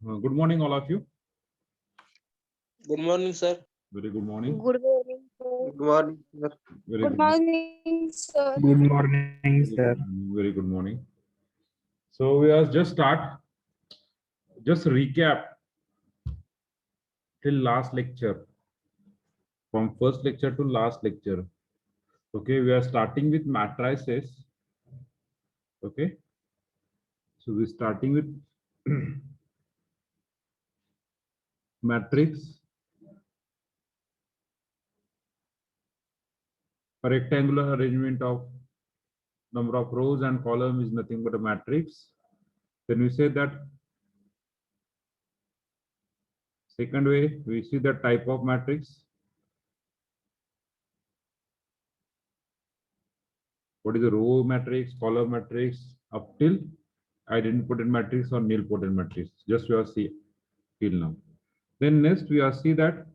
Good morning, all of you. Good morning, sir. Very good morning. Good morning, sir. Good morning, sir. Very Good morning, sir. Good morning, sir. Very good morning. So we are just start. Just recap till last lecture. From first lecture to last lecture. Okay, we are starting with matrices. Okay. So we're starting with matrix. A rectangular arrangement of number of rows and columns is nothing but a matrix. Then we say that second way, we see the type of matrix. What is the row matrix, column matrix, up till idempotent matrix or nilpotent matrix. Just we are see till now. Then next we are see that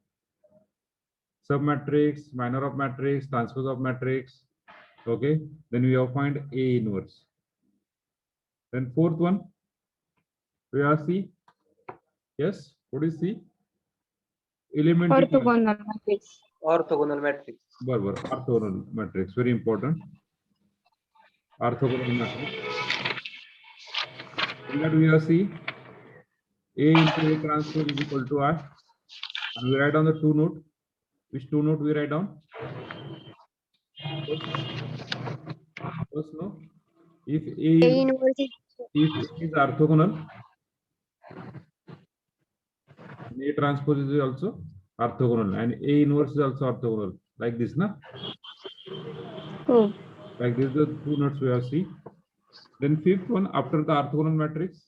submatrix, minor of matrix, transpose of matrix. Okay. Then we have find A inverse. Then fourth one we are see. Yes. What is C? Elementary. Orthogonal matrix. Orthogonal matrix. Orthogonal matrix. Very important. Orthogonal matrix. In that we are see A into A transpose is equal to R. And we write down the two node. Which two node we write down? First no. If A is orthogonal, A transpose is also orthogonal, and A inverse is also orthogonal. Like this, na? Oh. Like this, the two nodes we have see. Then fifth one, after the orthogonal matrix,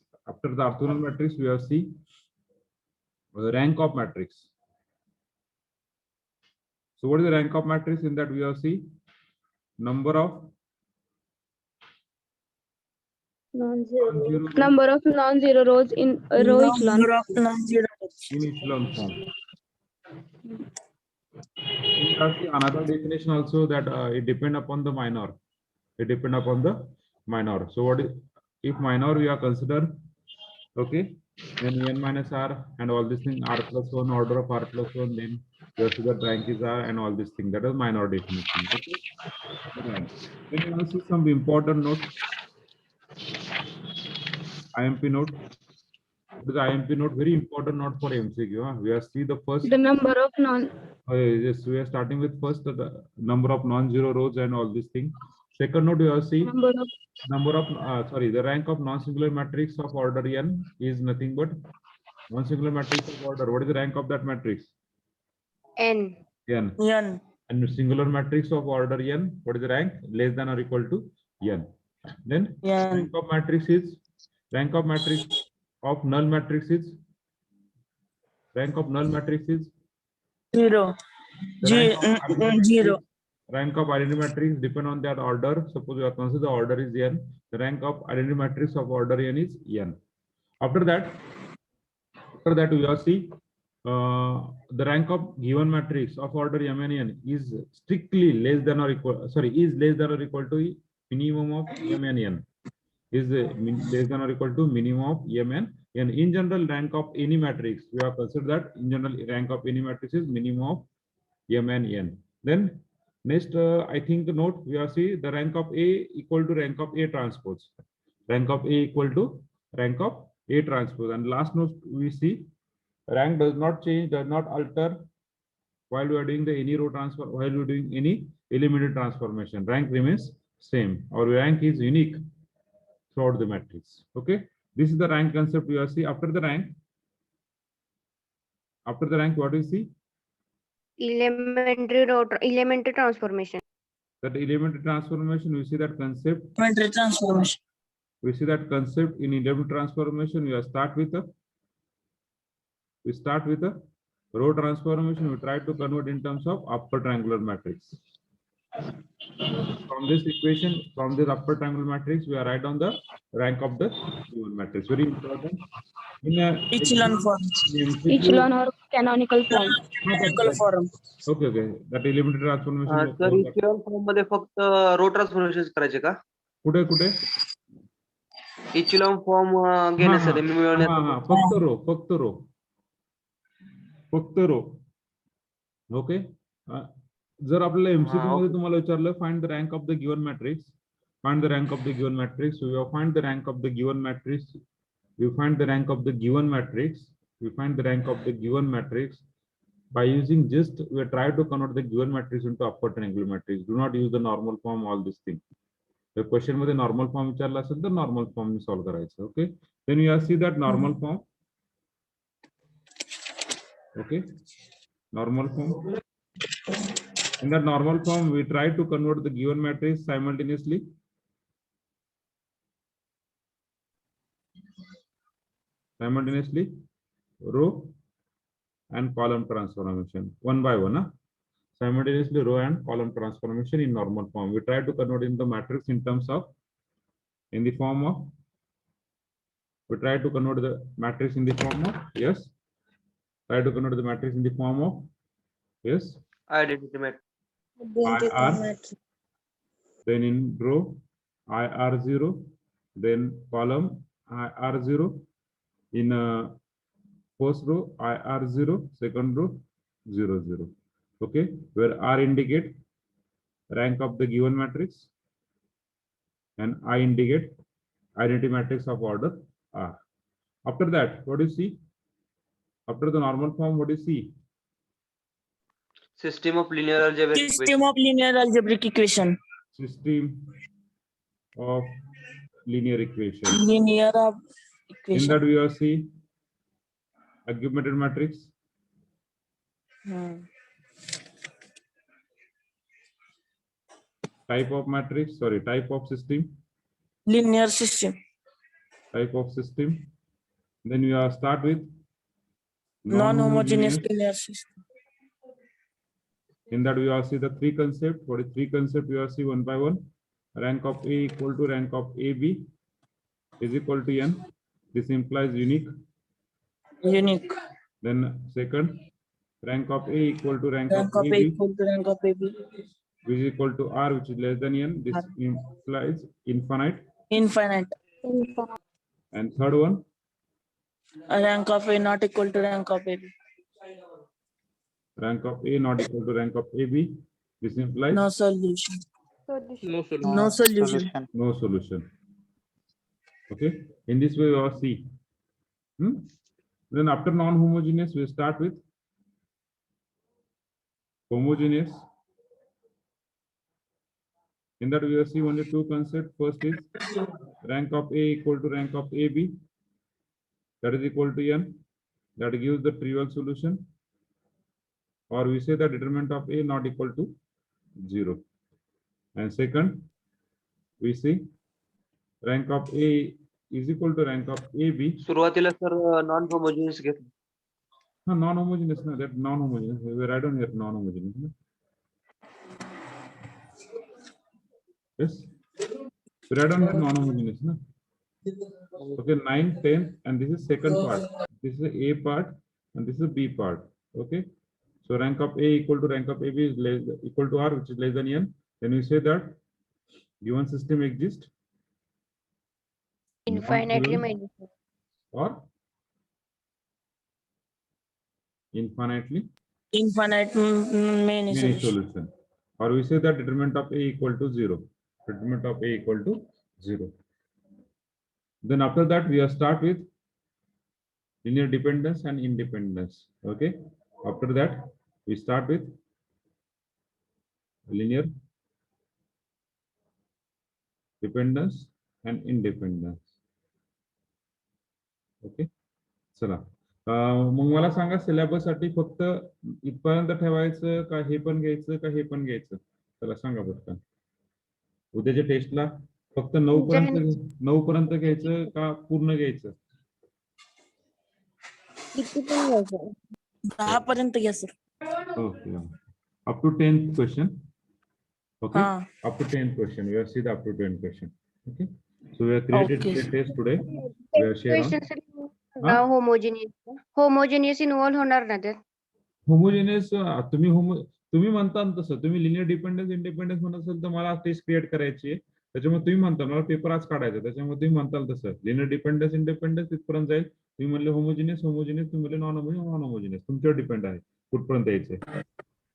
we have see the rank of matrix. So what is the rank of matrix? In that we have see number of Non-zero. Number of non-zero rows in a row echelon. in echelon form. We have see another definition also that it depend upon the minor. It depend upon the minor. So what is if minor we are considered okay? Then n minus r and all this thing r plus 1 order of r plus 1, then the sugar rank is r and all this thing. That is minor definition. Okay. Right. Then you want to see some important note. IMP note. What is IMP note? Very important note for MCQ. Huh? We are see the first. The number of non. Yes, we are starting with first the number of non-zero rows and all this thing. Second note, you have see the rank of non-singular matrix of order n is nothing but non-singular matrix of order. What is the rank of that matrix? N. N. And singular matrix of order n, what is the rank? Less than or equal to n. Then rank of matrix of null matrix is Zero. Rank of identity matrix depend on that order. Suppose you are consider the order is n. The rank of identity matrix of order n is n. After that we will see the rank of given matrix of order mn n is strictly less than or equal. Is less than or equal to minimum of mn n. Is less than or equal to minimum of mn n. In general, rank of any matrix we have considered that in general rank of any matrix is minimum of mn n. Then next, I think the note we are see the rank of A equal to rank of A transpose. Rank of A equal to rank of A transpose. And last note we see rank does not change, does not alter while we are doing the any row transfer, while we are doing any elementary transformation. Rank remains same. Our rank is unique throughout the matrix. Okay. This is the rank concept we are see. After the rank, what do you see? Elementary transformation. That elementary transformation, we see that concept. Elementary transformation. We see that concept in elementary transformation. We start with a row transformation. We try to convert in terms of upper triangular matrix. From this equation, from this upper triangular matrix, we are write down the rank of the given matrix. Very important. In a Echelon form. Echelon or canonical form. Okay. That elementary transformation. तर equation form मध्ये फक्त रो transformation करायचे का? कुठे इचलॉन form हा घेण्यासाठी हा मिळवण्यासाठी हा फक्त रो ओके. जर आपल्याला हा एमसीक्यू मध्ये ओके तुम्हाला विचारलं find the rank of the given matrix, find the rank of the given matrix. So you find the rank of the given matrix. You find the rank of the given matrix. You find the rank of the given matrix by using just we try to convert the given matrix into upper triangular matrix. Do not use the normal form. All these things. The question मध्ये normal form विचारला असेल तर normal form ने solve करायचं. Okay. Then you see that normal form. Okay. Normal form. In that normal form, we try to convert the given matrix simultaneously. Row and column transformation one by one. Simultaneously row and column transformation in normal form. We try to convert in the matrix in terms of in the form of we try to convert the matrix in the form of yes. Try to convert the matrix in the form of yes. Identity matrix. IR, then in row IR0, then column IR0 in first row IR0, second row 0, 0. Okay, where R indicate rank of the given matrix and I indicate identity matrix of order R. After that, what do you see? After the normal form, what do you see? System of linear algebraic System of linear algebraic equation. System of linear equation. Linear In equation. that we will see augmented matrix, type of matrix, sorry, type of system, Linear system. type of system. Then we are start with Non-homogeneous non-homogeneous. linear system. In that we will see the three concepts. What is three concepts? We will see one by one. Rank of A equal to rank of AB is equal to N. This implies unique. Unique. Then second, rank of A equal to rank Rank of of A AB, equal to rank of AB. which is equal to R, which is less than N. This R. implies infinite. Infinite. And third one, Rank of A not equal to rank of AB. rank of A not equal to rank of AB. This implies No solution. No No solution. no solution. Okay. In this way, we will see. Then after non-homogeneous, we start with homogeneous. In that we will see only two concepts. First is rank of A equal to rank of AB. That is equal to N. That gives the trivial solution. Or we say the determinant of A not equal to 0. And second, we see rank of A is equal to rank of AB. सुरुवातीला sir non homogeneous घेतलं. Non-homogeneous, no, that non-homogeneous. We write down here non-homogeneous. No? Yes. We write down here non-homogeneous. No? Okay, 9, 10, and this is second part. This is the A part, and this is the B part. Okay. So rank of A equal to rank of AB is less, equal to R, which is less than N. Then we say that given system exists Infinitely non-trivial many. or infinitely Infinite many many solution. solution. Or we say that determinant of A equal to 0. Determinant of A equal to 0. Then after that, we are start with linear dependence and independence. Okay. After that, we start with linear dependence and independence. Okay. चला. मग मला सांगा syllabus साठी फक्त इथपर्यंत ठेवायचं का हे पण घ्यायचं का हे पण घ्यायचं? चला सांगा पटकन. उद्याच्या टेस्टला फक्त 9 पर्यंत घ्यायचं का पूर्ण घ्यायचं? किती पण घ्यायचं. 10 पर्यंत घ्या sir. Okay. Up to 10th question. Okay. हा. Up to 10th question. We have seen up to 10th question. Okay. So we have created Okay. a test today. We have shared on. Homogeneous involve होणार ना त्यात. Homogeneous तुम्ही म्हणता ना तसं तुम्ही linear dependence independence म्हणत असेल तर मला टेस्ट क्रिएट करायची आहे. त्याच्यामुळे तुम्ही म्हणता मला पेपर आज काढायचा, त्याच्यामुळे तुम्ही म्हणताल तसं लिनियर डिपेंडन्स इंडिपेंडन्स तिथपर्यंत जाईल. तुम्ही म्हणले होमोजिनियस तुम्ही म्हणले नॉन होमोजिनियस तुमच्यावर डिपेंड आहे कुठपर्यंत यायचंय.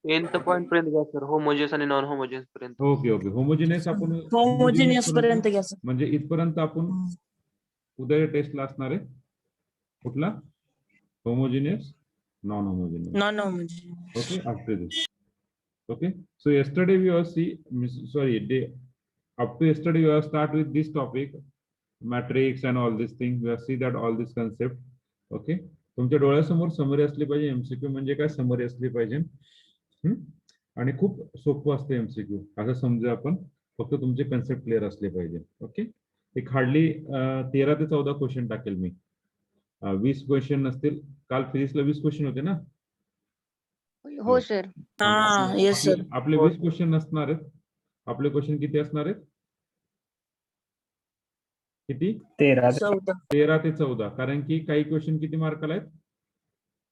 nth पॉइंट पर्यंत घ्या सर, होमोजिनियस आणि नॉन होमोजिनियस पर्यंत. ओके ओके होमोजिनियस आपण होमोजिनियस पर्यंत घ्या सर. म्हणजे इथपर्यंत आपण उद्या टेस्टला असणार आहे कुठला homogeneous non homogeneous. Non homogeneous. Okay, after this. Okay, so yesterday we have up to yesterday we have start with this topic, matrix and all these things. We have see that all this concept. Okay, तुमच्या डोळ्यासमोर summary असली पाहिजे. MCQ म्हणजे काय summary असली पाहिजे. आणि खूप सोपं असते एमसीक्यू असं समजा आपण, फक्त तुमचे कन्सेप्ट क्लिअर असले पाहिजे. ओके, एक हार्डली 13 ते 14 क्वेश्चन टाकेल मी. 20 क्वेश्चन नसतील. काल फिजिक्सला 20 क्वेश्चन होते ना. हो सर. हा येस सर. आपले 20 क्वेश्चन नसणार आहेत. आपले क्वेश्चन किती असणार आहेत? किती? 13 ते 14. कारण की काही क्वेश्चन किती मार्काला आहेत?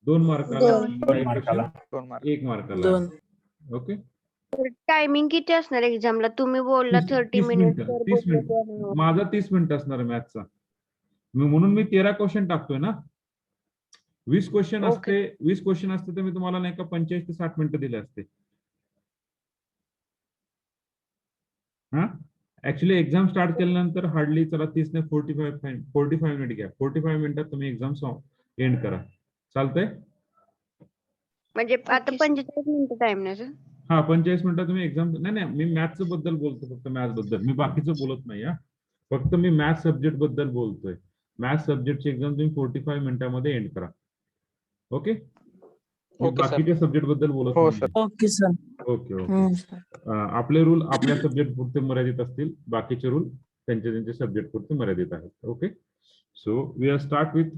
2 मार्काला, 1 मार्काला. ओके, टायमिंग किती असणार एक्झामला? तुम्ही बोलला 30 मिनिट. 30 मिनिट. माझा 30 मिनिट असणार आहे मॅथचा. म्हणून मी 13 क्वेश्चन टाकतोय ना. 20 क्वेश्चन असते, 20 क्वेश्चन असते तर मी तुम्हाला नाही का 45 ते 60 मिनिटं दिले असते. हा, ऍक्च्युली एक्झाम स्टार्ट केल्यानंतर हार्डली चला 30 ने 45 मिनिट घ्या. 45 मिनिटात तुम्ही एक्झाम एंड करा. चालतंय? म्हणजे आता 45 मिनिटं टाइम नाही सर. हा, 45 मिनिटात तुम्ही एक्झाम. नाही मी मॅथ्स बद्दल बोलतो, फक्त मॅथ्स बद्दल. मी बाकीचं बोलत नाही. हा, फक्त मी मॅथ्स सब्जेक्ट बद्दल बोलतोय. मॅथ्स सब्जेक्टची एक्झाम तुम्ही 45 मिनिटामध्ये एंड करा. ओके, बाकीच्या सब्जेक्ट बद्दल बोलत नाही. Okay sir. Okay okay. आपले रूल आपल्या सब्जेक्ट पुरते मर्यादित असतील, बाकीचे रूल त्यांचे सब्जेक्ट पुरते मर्यादित आहेत. Okay, so we start with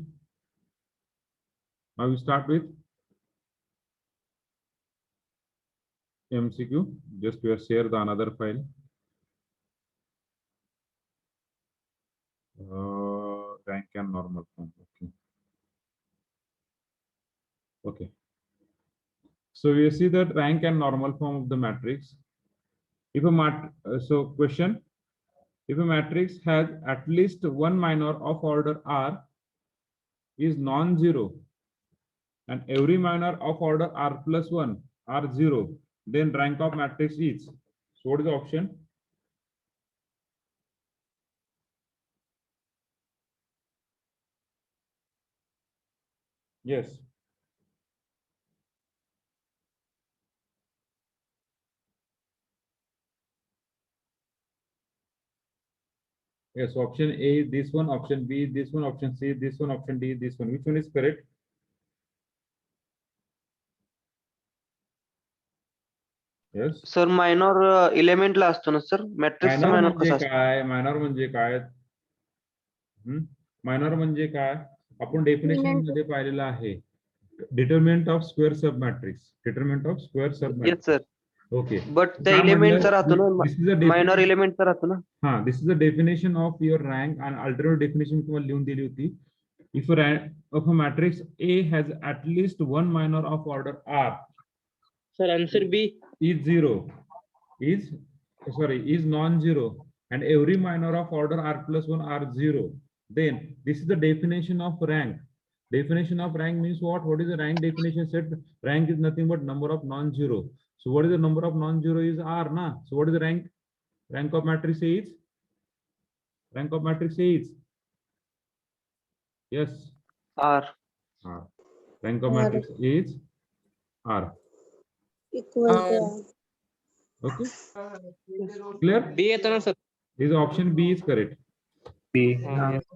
MCQ. Just we share the another file. Rank and normal form. Okay. So we see that rank and normal form of the matrix. If question: if a matrix has at least one minor of order R is non-zero and every minor of order R plus 1 are 0, then rank of matrix is. So what is the option? Yes. Yes, option A is this one, option B is this one, option C is this one, option D is this one. Which one is correct? Yes. Sir minor इलेमेंटला असतो ना sir, मॅट्रिक्सचा minor minor म्हणजे कसा असतो? काय? Minor म्हणजे काय? मायनॉर म्हणजे काय? आपण डेफिनेशन मध्ये पाहिलेलं आहे. डिटरमिनंट ऑफ स्क्वेअर सब मॅट्रिक्स. डिटरमिनंट ऑफ स्क्वेअर सब yes matrix. Sir, okay, but त्या एलिमेंटचा राहतो ना, मायनॉर एलिमेंटचा राहतो ना. हा, this is the definition of your rank. आणि अल्टरनेट डेफिनेशन तुम्हाला लिहून दिली होती. If of a matrix A has at least one minor of order R. Sir answer B Is zero, is non-zero, and every minor of order R plus 1 are 0, then this is the definition of rank. Definition of rank means what? What is the rank definition set? Rank is nothing but number of non-zero. So what is the number of non-zero is R, na? So what is the rank? Rank of matrix A is? Rank of matrix A is? Yes. R. Rank of matrix A is R. Equal to Okay. Clear? B येतो ना sir. This option B is correct.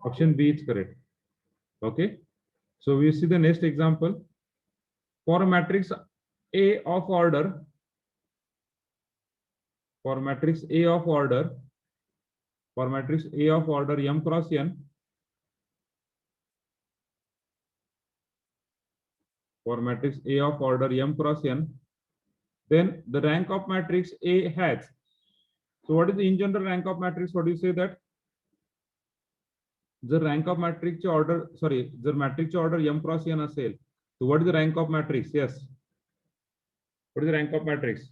Option B is correct. Okay. So we see the next example. For matrix A of order, m cross n, for matrix A of order m cross n, then the rank of matrix A has. So what is the in general rank of matrix? What do you say that? The rank of matrix order, the matrix order m cross n असेल. So what is the rank of matrix? Yes. What is the rank of matrix?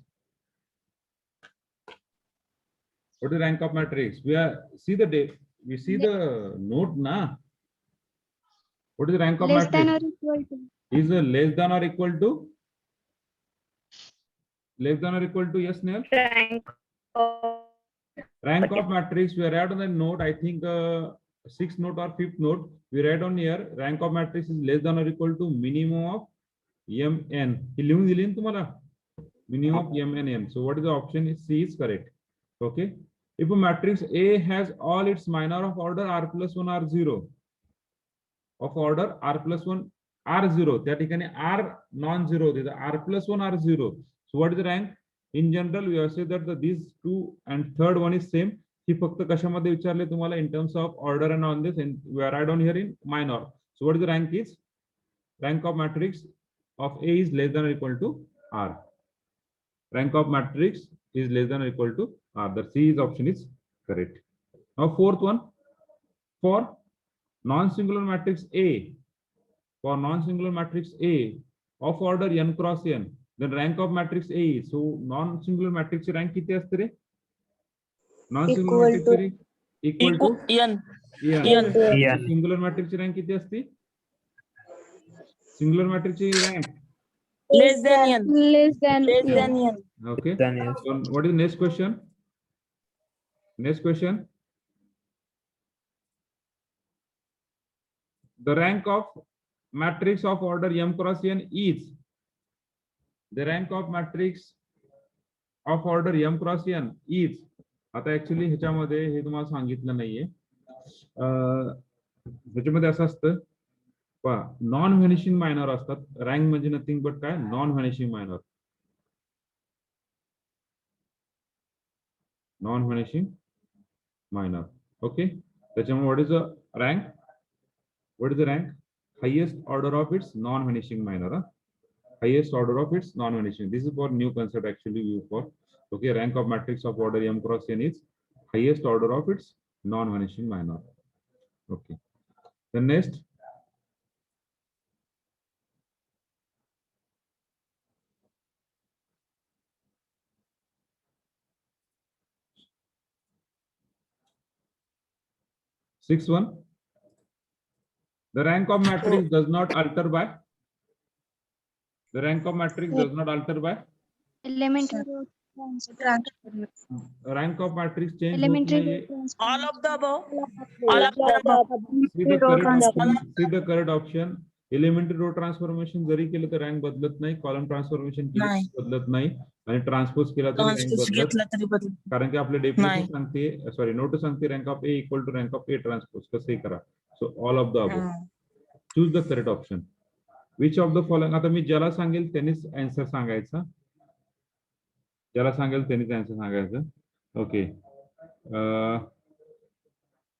What is the rank of matrix? We see the note na. What is the rank of Less than matrix? or equal to. Is less than or equal to? Less than or equal to? Yes, Neil. Rank of. Rank of matrix. We write on the note. I think 6th note or 5th note. We write on here. Rank of matrix is less than or equal to minimum of mn. He लिहून दिली ना तुम्हाला? Minimum of mn. So what is the option? C is correct. Okay. If a matrix A has all its minor of order r plus 1 r0 of order r plus 1 r0, त्या ठिकाणी r non-zero होते, r plus 1 r0. So what is the rank? In general, we have said that these two and third one is same. ही फक्त कशामध्ये विचारले तुम्हाला in terms of order and on this, and we are right on here in minor. So what is the rank is? Rank of matrix of A is less than or equal to r. Rank of matrix is less than or equal to r. The C is option is correct. Now fourth one, for non-singular matrix A, for non-singular matrix A of order n cross n, then rank of matrix A is, so non-singular matrix rank किती असते रे? Non-singular matrix equal to N. n. Singular matrix rank किती असते? Singular matrix rank Less than N. Less than. Less than N. okay. Then yes. So what is the next question? Next question. The rank of matrix of order m cross n is, the rank of matrix of order m cross n is, आता actually ह्याच्यामध्ये हे तुम्हाला सांगितलं नाहीये, ह्याच्यामध्ये असं असतं non vanishing minor असतात. रँक म्हणजे नथिंग बट काय? Non vanishing minor. Non vanishing minor. Okay. त्याच्यामुळे what is the rank? What is the rank? Highest order of its non-vanishing minor. Highest order of its non-vanishing. This is for new concept actually. For okay, rank of matrix of order m cross n is highest order of its non-vanishing minor. Okay. The next. Sixth one. The rank of matrix does not alter by. The rank of matrix does not alter by. Elementary. Rank of matrix change. Elementary. All of the above. All of the above. See the correct option. See the correct option. Elementary row transformation जरी केलं तर rank बदलत नाही. Column transformation केलं नाही. बदलत नाही. आणि transpose केला तरी रँक Transpose बदलत. घेतला तरी बदल. कारण की आपले डेफिनेशन नाही. सांगते, सॉरी नोट सांगते rank of A equal to rank of A transpose. कसंही करा. So all of the above. Choose the correct option. Which of the following, आता मी ज्याला सांगेल त्यांनीच आन्सर सांगायचा. ज्याला सांगेल त्यांनीच आन्सर सांगायचं. Okay.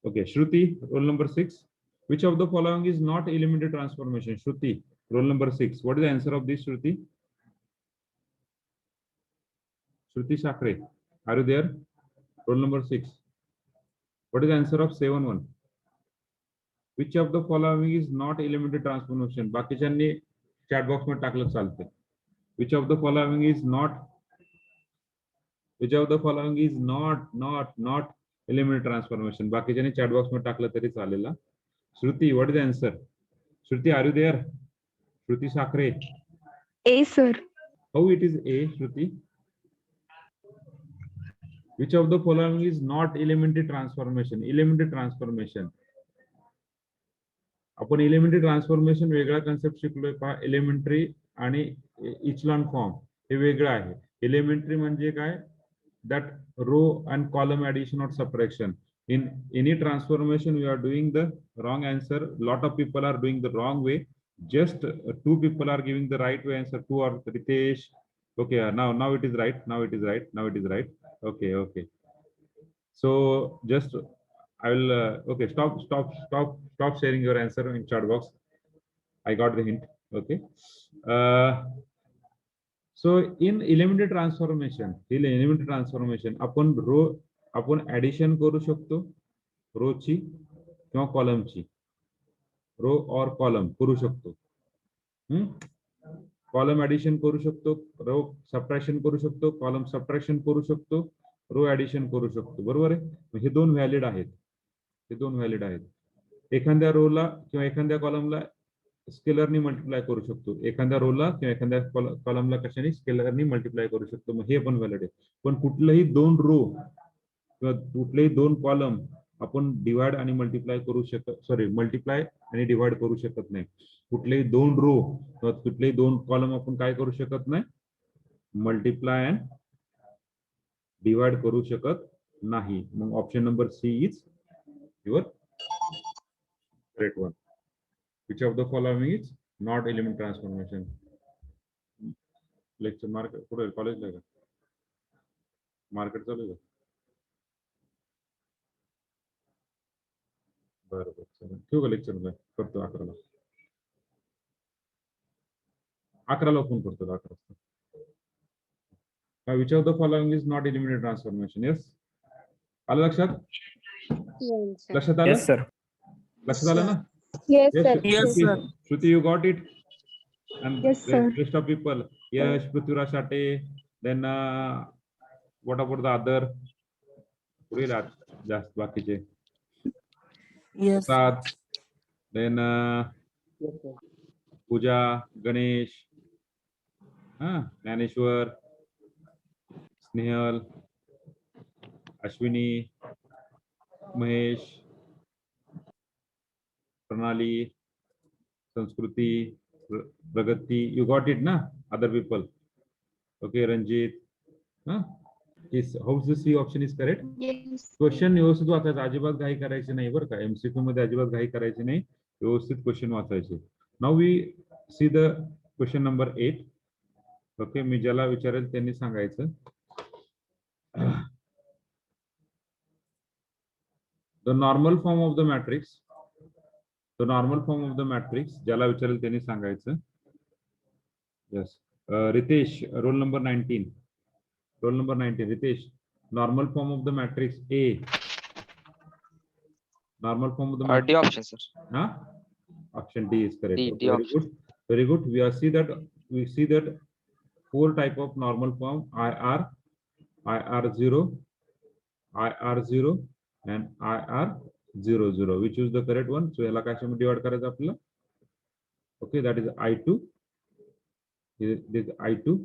Okay, Shruti, roll number 6. Which of the following is not elementary transformation? Shruti, roll number 6. What is the answer of this, Shruti? Shruti Shakre, are you there? Roll number 6. What is the answer of 7-1? Which of the following is not elementary transformation? बाकीच्यांनी chat box मध्ये टाकलं चालते. Which of the following is not? Which of the following is not elementary transformation? बाकीच्यांनी chat box मध्ये टाकलं तरी चालेल. Shruti, what is the answer? Shruti, are you there? Shruti Shakre. A, sir. How it is A, Shruti? Which of the following is not elementary transformation? Elementary transformation. आपण elementary transformation वेगळा concept शिकलोय पहा. Elementary आणि echelon form हे वेगळं आहे. Elementary म्हणजे काय? That row and column addition or subtraction. In any transformation, we are doing the wrong answer. Lot of people are doing the wrong way. Just 2 people are giving the right way answer. 2 or Ritesh. Okay, now it is right. Now it is right. Now it is right. Okay. So just I will. Okay, stop sharing your answer in chat box. I got the hint. Okay. So in elementary transformation, आपण addition करू शकतो रोची किंवा कॉलमची. रो और column करू शकतो. Column addition करू शकतो, रो subtraction करू शकतो, कॉलम सबट्रॅक्शन करू शकतो, रो ऍडिशन करू शकतो, बरोबर आहे. मग हे दोन व्हॅलिड आहेत, हे दोन व्हॅलिड आहेत. एखाद्या रोला किंवा एखाद्या कॉलमला स्केलरनी मल्टिप्लाय करू शकतो, एखाद्या रोला किंवा एखाद्या कॉलमला कशाने स्केलरनी मल्टिप्लाय करू शकतो, मग हे पण व्हॅलिड आहे. पण कुठलंही दोन रो किंवा कुठलेही दोन कॉलम आपण डिवाइड आणि मल्टिप्लाय करू शकत, सॉरी मल्टिप्लाय आणि डिवाइड करू शकत नाही. कुठलेही दोन रो किंवा कुठलेही दोन कॉलम आपण काय करू शकत नाही, मल्टिप्लाय अँड डिवाइड करू शकत नाही. मग option number C is your correct one. Which of the following is not element transformation? Lecture market कुठे कॉलेजला का, मार्केट चालू आहे का? बरोबर, चला ठेवू का लेक्चर, करतो 11ला. 11ला फोन करतो, 11 वाजता. Which of the following is not eliminated transformation? Yes, आलं लक्षात? लक्षात आलं? Yes, sir. लक्षात आलं ना? Yes, Yes, sir. Yes, Shruti, sir. Shruti, you got it? And Yes, sir. rest of people, Yash, Prithviraj Shate, then what about the other? पुढे जास्त बाकीचे Yes. प्रसाद, then पूजा, गणेश, ज्ञानेश्वर, स्नेहल, अश्विनी, महेश, प्रणाली, संस्कृती, प्रगती. You got it ना? Other people. Okay, Ranjit. Is how's the C option is correct? Yes. Question व्यवस्थित वाचायचं, अजिबात घाई करायची नाही बरं का. एमसीक्यू मध्ये अजिबात घाई करायची नाही, व्यवस्थित क्वेश्चन वाचायचे. Now we see the question number 8. Okay, मी ज्याला विचारेल त्यांनी सांगायचं. The normal form of the matrix, the normal form of the matrix ज्याला विचारेल त्यांनी सांगायचं. Yes, Ritesh, roll number 19, roll number 19, Ritesh. Normal form of the matrix A, normal form of the D matrix. option, sir. Option D is correct. D, Okay, D very option. good, very good. We see that 4 type of normal form: IR, IR0, IR0 and IR00. Which is the correct one? So याला कशामध्ये divide करायचं आपल्याला? Okay, that is I2. This is I2.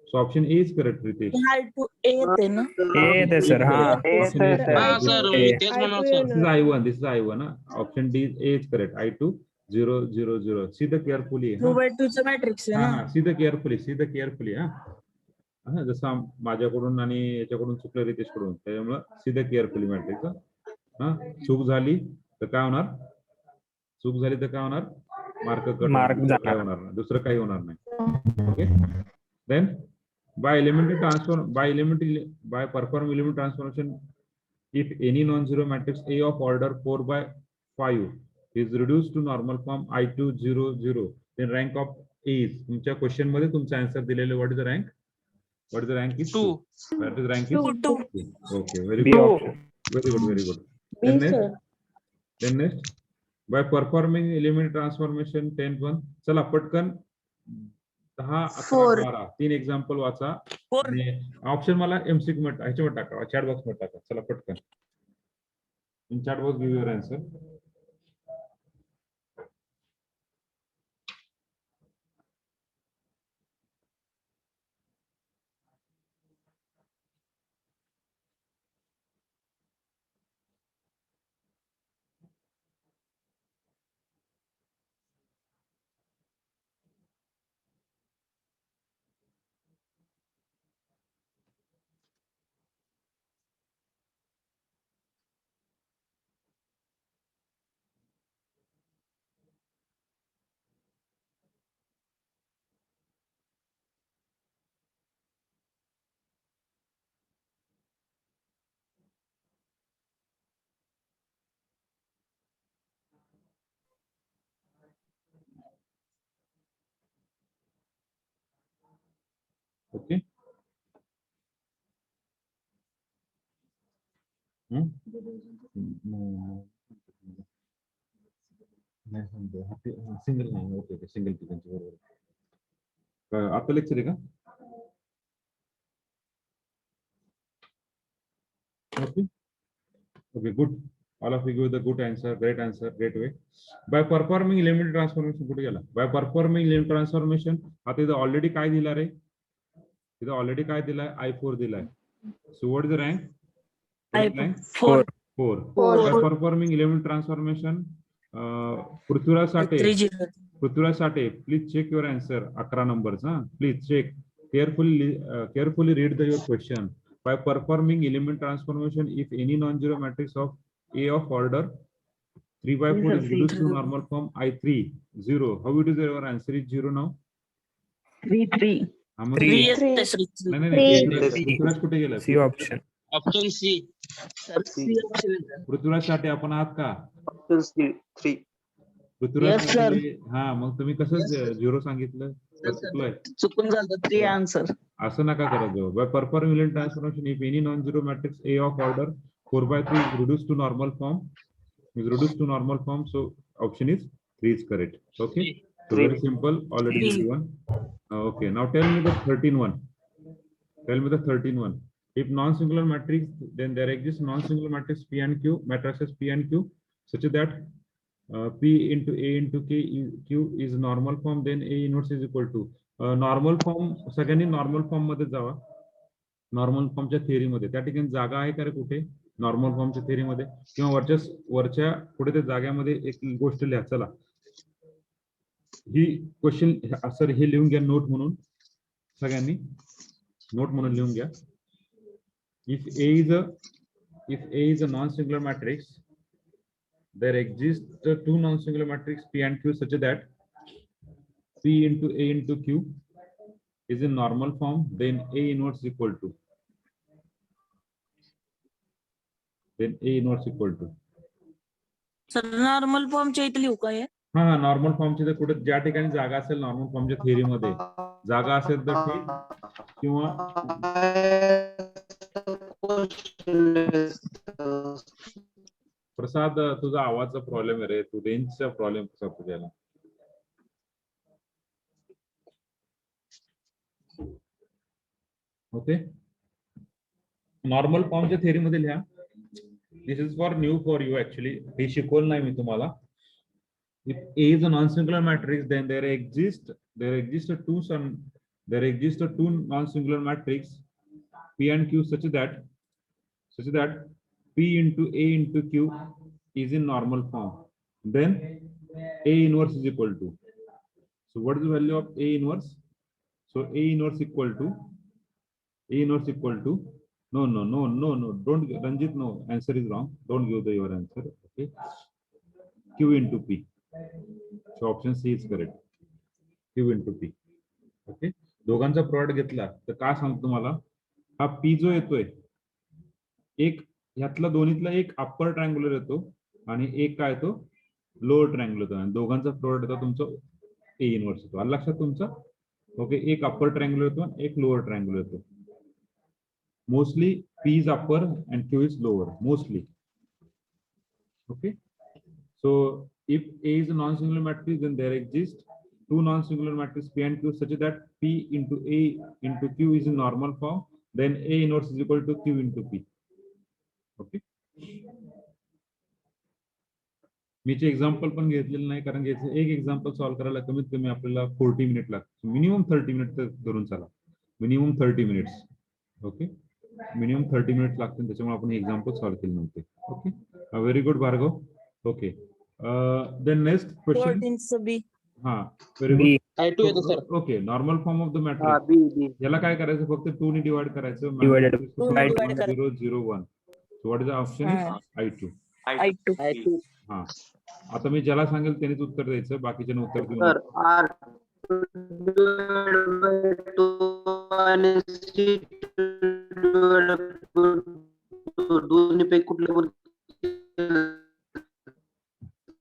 So option A is correct, Ritesh. I to A ते ना. A sir. Correct. हाँ. Option A is Sir, correct. sir, I2. मी तेच म्हणत होतो. This is I1. This is I1. Option D is A is correct. I2 0 0 0. See the carefully. 2/2 चं matrix आहे ना. See the carefully. See the carefully. जसं माझ्याकडून आणि याच्याकडून चुकलं रितेशकडून, त्याच्यामुळे सी द केअरफुली मॅट्रिक्स. चूक झाली तर काय होणार? चूक झाली तर काय होणार? Mark cut. Mark काय होणार नाही, दुसरं काही होणार नाही. Okay, then by perform element transformation, if any non-zero matrix A of order 4/5 is reduced to normal form I2 0 0, then rank of A is. तुमच्या क्वेश्चन मध्ये तुमचा आन्सर दिलेले, what is the rank? What is the rank is 2. What is the rank is 2. Okay, very B good, option. very good, very good. B, Then sir. next, then next, by performing element transformation 10-1. चला पटकन 10 11 12 तीन example वाचा. 4. Option मला MCQ मध्ये ह्याच्यावर टाका, chat box मध्ये टाका. चला पटकन in chat box give your answer. Okay, single नाही. ओके, सिंगल ठिकाणची बरोबर. आता लेक्चर आहे का? Okay, good. All of you give the good answer, great way. By performing element transformation कुठे गेला? By performing element transformation आता इथं ऑलरेडी काय दिला रे? इथं ऑलरेडी काय दिलाय? I4 दिलाय. So what is the rank? What is the rank? 4. 4. Four. By performing element transformation, Prithviraj Sathe, 30. Prithviraj Sathe, please check your answer. 11 numbers, huh? Please check carefully read your question. By performing element transformation, if any non-zero matrix of A of order 3 by 4 is reduced to normal form I3 0. How it is your answer is 0 now? 3. हा, मग 3 नाही, येते sir. नाही, Three. Prithviraj कुठे गेला? C option. Option C. Prithviraj Sathe आपण आहात का? Option C 3. Prithviraj Yes, sir. Sathe, हा मग तुम्ही कसं झिरो सांगितलं? चुकलंय. चुकून झालं 3 आन्सर. असं नका करत जाऊ. By performing element transformation, if any non-zero matrix A of order 4 by 3 is reduced to normal form, so option is 3 is correct. Okay, so very simple, already Three. given. Okay, now tell me the 13 one. Tell me the 13 one. If non-singular matrix, then there exists non-singular matrix P and Q, matrices P and Q, such that P into A into Q is normal form, then A inverse is equal to normal form. सगळ्यांनी normal form मध्ये जावा. Normal फॉर्मच्या theory मध्ये त्या ठिकाणी जागा आहे का रे कुठे नॉर्मल फॉर्मच्या थिअरी मध्ये, किंवा वरच्या पुढे त्या जाग्यामध्ये एक गोष्ट लिहा. चला, ही क्वेश्चन सर हे लिहून घ्या नोट म्हणून, सगळ्यांनी नोट म्हणून लिहून घ्या. If A is a non-singular matrix, there exist two non-singular matrix P and Q such that P into A into Q is in normal form, then A inverse is equal to. Sir normal फॉर्मच्या इथे लिहू का हे? हा, normal फॉर्मची तर कुठे ज्या ठिकाणी जागा असेल नॉर्मल फॉर्मच्या थिअरी मध्ये जागा असेल तर ठीक, किंवा प्रसाद तुझा आवाजचा प्रॉब्लेम आहे रे, तू रेंजचा प्रॉब्लेम कसा तुझ्याला. ओके, नॉर्मल फॉर्मच्या थिअरी मध्ये लिहा. This is for new for you actually, हे शिकवलं नाही मी तुम्हाला. If A is a non-singular matrix, then there exist two non-singular matrix P and Q such that P into A into Q is in normal form. Then A inverse is equal to. So what is the value of A inverse? So A inverse equal to no, don't Ranjit, no, answer is wrong. Don't give your answer. Okay, Q into P. So option C is correct. Q into P. Okay, दोघांचा product घेतला तर का सांगतो तुम्हाला, हा P जो येतोय एक ह्यातला दोन्हीतला एक अप्पर ट्रायंग्युलर येतो आणि एक काय येतो लोअर ट्रायंग्युलर येतो, आणि दोघांचा प्रोडक्ट येतो तुमचं A इनवर्स येतो. आलं लक्षात तुमचं? ओके, एक अप्पर ट्रायंग्युलर येतो आणि एक लोअर ट्रायंग्युलर येतो. Mostly P is upper and Q is lower, mostly. Okay, so if A is a non-singular matrix, then there exist two non-singular matrices P and Q such that P into A into Q is in normal form, then A inverse is equal to Q into P. Okay, me example पण घेतलेलं नाही, कारण एक example solve करायला कमीत कमी आपल्याला 40 minute लागतात. मिनिमम 30 मिनिट धरून चला, minimum 30 minutes. Okay, minimum 30 minutes लागतील, त्याच्यामुळे आपण एक्झाम्पल सॉल्व्ह केले नव्हते. Okay, very good Bhargav. Okay, then next question. 14 B. हा, व्हेरी गुड. I2 येतो sir. Okay, normal form of the हा, मॅट्रिक्स. बी. याला काय करायचं, फक्त 2 ने डिवाइड करायचं. Divided by 0 0 1. So what is the option? I2. I2. हा, आता मी ज्याला सांगेल त्यानेच उत्तर द्यायचं, बाकीच्याने उत्तर देऊ सर नका. दोन्हीपैकी कुठलं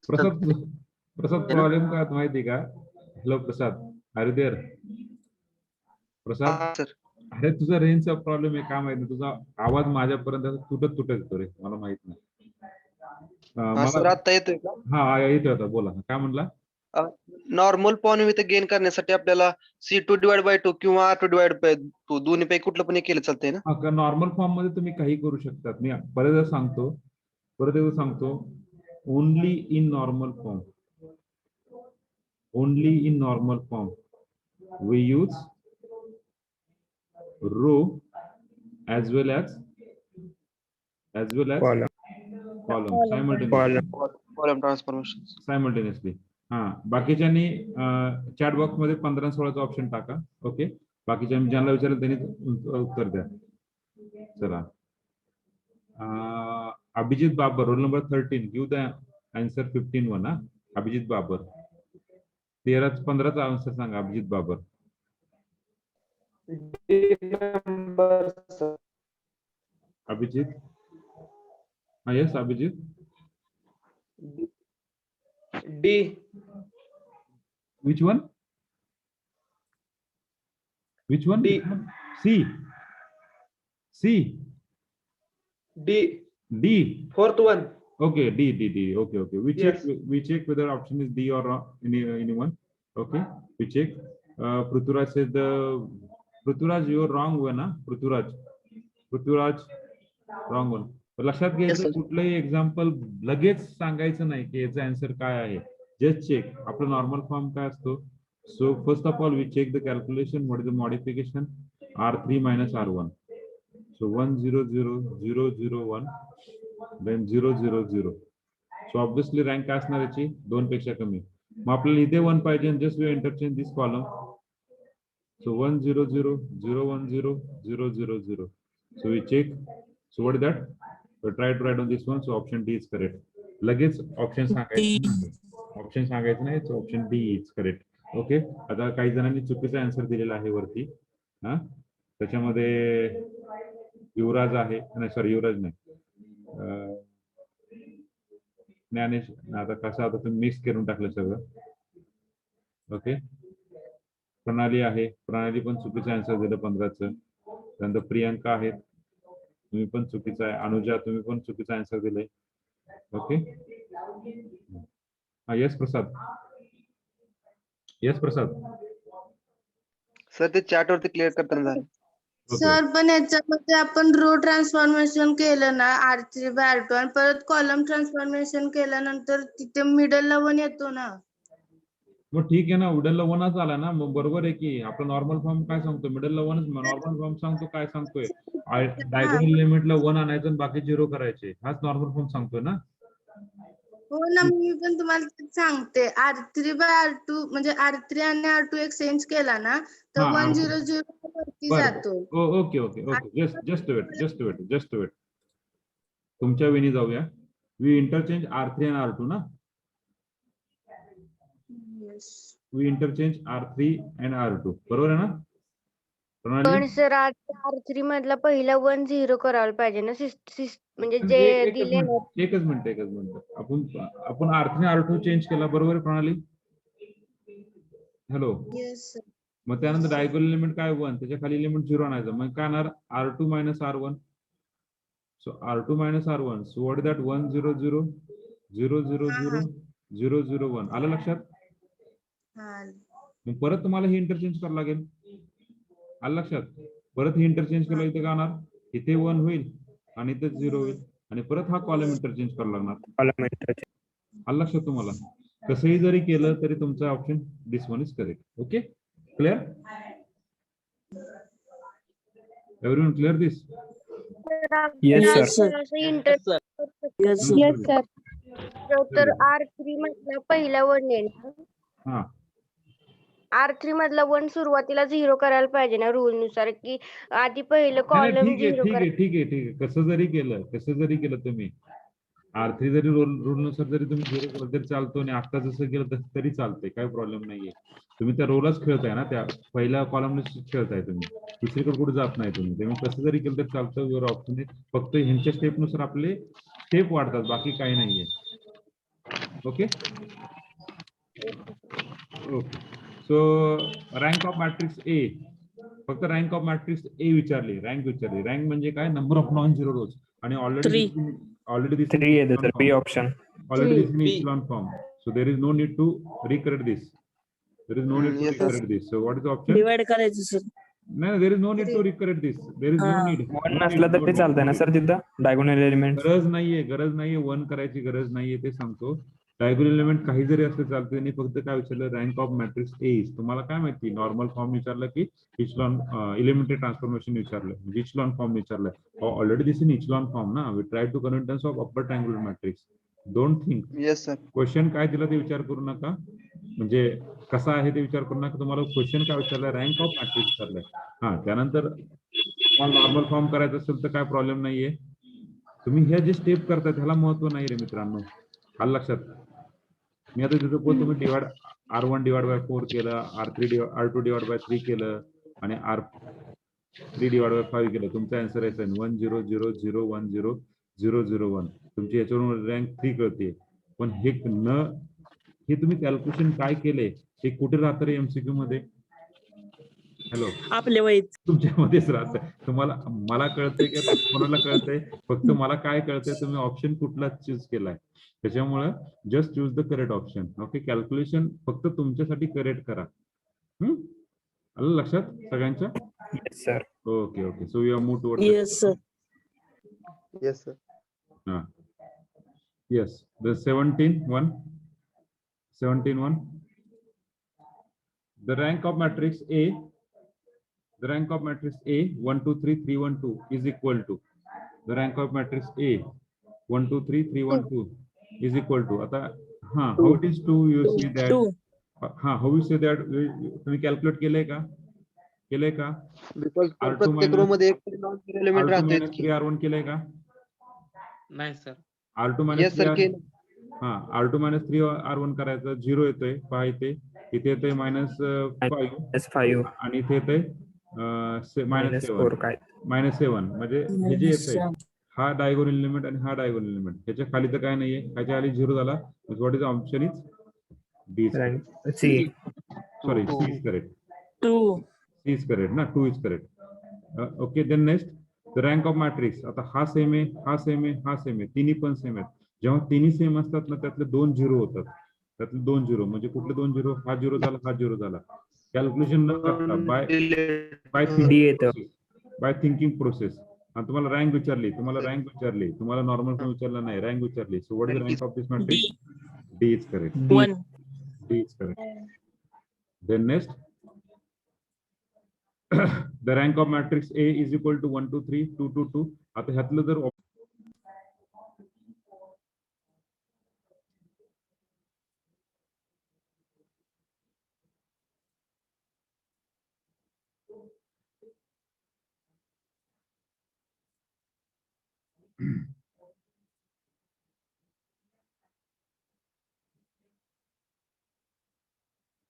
प्रसाद प्रॉब्लेम काय माहिती का? हॅलो प्रसाद, अरे देर प्रसाद, सर अरे तुझा रेंजचा प्रॉब्लेम आहे का माहिती, तुझा आवाज माझ्यापर्यंत तुटत येतो रे, मला माहित नाही. सर आता येतोय का? हा येतोय, आता बोला काय म्हणला. नॉर्मल फॉर्म इथे गेन करण्यासाठी आपल्याला C2 डिवाइड बाय 2 किंवा R2 डिवाइड बाय 2 दोन्हीपैकी कुठलं पण एक केलं चालतंय ना? नॉर्मल फॉर्म मध्ये तुम्ही काही करू शकतात. मी बरेचदा सांगतो परत एकदा सांगतो, only in normal form, only in normal form we use row as well as Column. column simultaneously. Column transformation. Simultaneously. हा, बाकीच्यांनी चॅट बॉक्स मध्ये 15 आणि 16चा ऑप्शन टाका. ओके, बाकीच्या ज्यांना विचारलं त्यांनी उत्तर द्या. चला, Abhijit Babar, roll number 13, give the answer 15-1. हा, अभिजित बाबर. 13-15चा आन्सर सांगा, अभिजित बाबर. अभिजित, हा, yes Abhijit. D. Which one? Which one? D. C. C. D. D. Fourth one. Okay, D. Okay. We check. Yes. We check whether option is D or anyone. Okay, we check. Prithviraj said Prithviraj, you are wrong one. Prithviraj, wrong one. लक्षात घ्यायचं, कुठलंही example लगेच सांगायचं नाही की याचा answer काय आहे. Just check. आपला नॉर्मल फॉर्म काय असतो? So first of all we check the calculation. What is the modification? R3 minus R1. So 1 0 0 0 0 1 then 0 0 0. So obviously rank काय असणार याची? 2 पेक्षा कमी. मग आपल्याला इथे 1 पाहिजे, just we interchange this column. So 1 0 0 0 1 0 0 0 0. So we check. So what is that? So try to write on this one. So option D is correct. लगेच option सांगायचं नाही. So option D is correct. Okay, आता काही जणांनी चुकीचा answer दिलेला आहे वरती. हा, त्याच्यामध्ये युवराज आहे, नाही सॉरी युवराज नाही, ज्ञानेश. आता कसं, आता तुम्ही मिक्स करून टाकलं सगळं. ओके, प्रणाली आहे, प्रणाली पण चुकीचं आन्सर दिलं 15चं. त्यानंतर प्रियंका आहे, तुम्ही पण चुकीचं आहे. अनुजा, तुम्ही पण चुकीचा आन्सर दिलाय. ओके, हा, यस प्रसाद. येस प्रसाद. सर ते चॅट वरती क्लिअर करताना झालं. सर पण याच्यामध्ये आपण रो ट्रान्सफॉर्मेशन केलं ना R3 by R2 आणि परत कॉलम ट्रान्सफॉर्मेशन केल्यानंतर तिथे मिडलला 1 येतो ना. मग ठीक आहे ना, मिडलला 1च आला ना, मग बरोबर आहे की. आपला नॉर्मल फॉर्म काय सांगतो? मिडलला 1च नॉर्मल फॉर्म सांगतो. काय सांगतोय? डायगोनल लिमिटला 1 आणायचं आणि बाकी 0 करायचे. हाच नॉर्मल फॉर्म सांगतोय ना. हो ना, मी पण तुम्हाला तेच सांगते. R3 by R2 म्हणजे R3 आणि R2 एक्सचेंज केला ना तर हा, 1 0 0 वरती जातो. ओके. Just wait. तुमच्या वेळी जाऊया. वी इंटरचेंज R3 आणि R2 ना. We interchange R3 and R2, बरोबर आहे ना प्रणाली? पण सर R3 मधला पहिला 1 0 करायला पाहिजे ना, म्हणजे जे दिले ना. एकच मिनिट. आपण R3 R2 चेंज केला, बरोबर आहे प्रणाली? हॅलो. Yes sir. मग त्यानंतर डायगोनल लिमिट काय 1, त्याच्या खाली लिमिट 0 आणायचं. मग काय येणार? R2 minus R1. So R2 minus R1. So what is that? 1 0 0 0 0 0 0 0 1. आलं लक्षात? मग परत तुम्हाला हे इंटरचेंज करावं लागेल. आलं लक्षात? परत हे इंटरचेंज केलं, इथे काय होणार? इथे 1 होईल आणि इथे 0 होईल आणि परत हा कॉलम इंटरचेंज करावा लागणार. आलं लक्षात तुम्हाला? कसंही जरी केलं तरी तुमचा option this one is correct. Okay, clear? Everyone clear this? Yes, sir. Yes, sir. Yes sir. तर R3 मधला पहिला 1 येणार. हा, R3 मधला 1 सुरुवातीला 0 करायला पाहिजे ना रूल नुसार, की आधी पहिलं कॉलम 0 करायचं. ठीक आहे. कसं जरी केलं तुम्ही, R3 जरी रूल नुसार जरी तुम्ही 0 केलं तरी चालतो आणि आता जसं केलं तरी चालतंय. काही प्रॉब्लेम नाहीये. तुम्ही त्या रोलच खेळताय ना, त्या पहिल्या कॉलम खेळताय तुम्ही, दुसरीकडे कुठे जात नाही तुम्ही. त्यामुळे कसं जरी केलं तरी चालतं. Your option. फक्त ह्यांच्या स्टेप नुसार आपले स्टेप वाढतात, बाकी काही नाहीये. Okay. So rank of matrix A, फक्त रँक ऑफ मॅट्रिक्स ए विचारली. रँक म्हणजे काय? Number of non zero rows. आणि already 3 is the B option. already this in echelon form, so there is no need to recorrect this. So what is the option? Divide करायचं sir. नाही, there is no need to recorrect this. There is no हा. Need. One नसलं तर ते चालतंय ना sir तिथं diagonal element. गरज नाहीये वन करायची गरज नाहीये ते सांगतो. डायगोनल एलिमेंट काही जरी असले चालते. त्यांनी फक्त काय विचारलं, rank of matrix A is. तुम्हाला काय माहिती, नॉर्मल फॉर्म विचारलं की इचलॉन एलिमेंटरी ट्रान्सफॉर्मेशन विचारलं, इचलॉन फॉर्म विचारलं. Already this in echelon form ना. We try to convert of upper triangular matrix. Don't think. Yes sir. Question काय दिला ते विचार करू नका, म्हणजे कसा आहे ते विचार करू नका. तुम्हाला क्वेश्चन काय विचारलाय, रँक ऑफ मॅट्रिक्स विचारलाय. हा, त्यानंतर नॉर्मल फॉर्म करायचं असेल तर काय प्रॉब्लेम नाहीये. तुम्ही ह्या जे स्टेप करताय त्याला महत्व नाही रे मित्रांनो, आलं लक्षात. मी आता तिथं तुम्ही डिवाइड R1 डिवाइड बाय 4 केलं, R2 डिवाइड बाय 3 केलं आणि R3 डिवाइड बाय 5 केलं. तुमचा आन्सर आहे 10001001001. तुमची याच्यावरून रँक 3 कळते. पण हे तुम्ही कॅल्क्युलेशन काय केले हे कुठे राहतं रे एमसीक्यू मध्ये? हॅलो, आपले वहीत. तुमच्यामध्येच राहत. तुम्हाला, मला कळतंय का कोणाला कळतंय? फक्त मला काय कळतंय, तुम्ही ऑप्शन कुठला चूज केलाय. त्याच्यामुळे just choose the correct option. Okay, calculation फक्त तुमच्यासाठी करेक्ट करा. आलं लक्षात सगळ्यांच्या? Yes sir. Okay okay. So we are move towards. Yes sir. Yes sir. Yes, the 17-1. The rank of matrix A, 1, 2, 3, 3, 1, 2 is equal to the rank of matrix A, 1, 2, 3, 3, 1, 2 is equal to. आता how it is 2 you see that. 2. how you say that, तुम्ही calculate केलंय का? Because R2 प्रत्येक रो मध्ये एक element R2 राहते. minus 3 R1 केलंय का? नाही sir. R2 minus yes sir 3 केलं. हा, R2 minus 3 R1 करायचं. 0 येतोय, पहा इथे येतोय -5 5 आणि इथे येतोय -4 काय -7. म्हणजे हे जे येतंय हा डायगोनल एलिमेंट आणि हा डायगोनल एलिमेंट. ह्याच्या खाली तर काय नाहीये, ह्याच्या खाली 0 झाला. What is option is D. C. Sorry, C is correct. 2. C is correct ना, 2 is correct. Okay, then next the rank of matrix. आता हा सेम आहे, हा सेम आहे, हा सेम आहे, तिन्ही पण सेम आहेत. जेव्हा तिन्ही सेम असतात ना, त्यातले 2 0 होतात. त्यातले 2 0 म्हणजे कुठले 2 0? हा 0 झाला, हा 0 झाला. कॅल्क्युलेशन न करता बाय थिंकिंग प्रोसेस. आणि तुम्हाला रँक विचारली, तुम्हाला नॉर्मल पण विचारलं नाही, रँक विचारली. So what is the rank of this matrix? D is correct. 1. D is correct. Then next the rank of matrix A is equal to 1, 2, 3, 2, 2, 2. आता ह्यातलं जर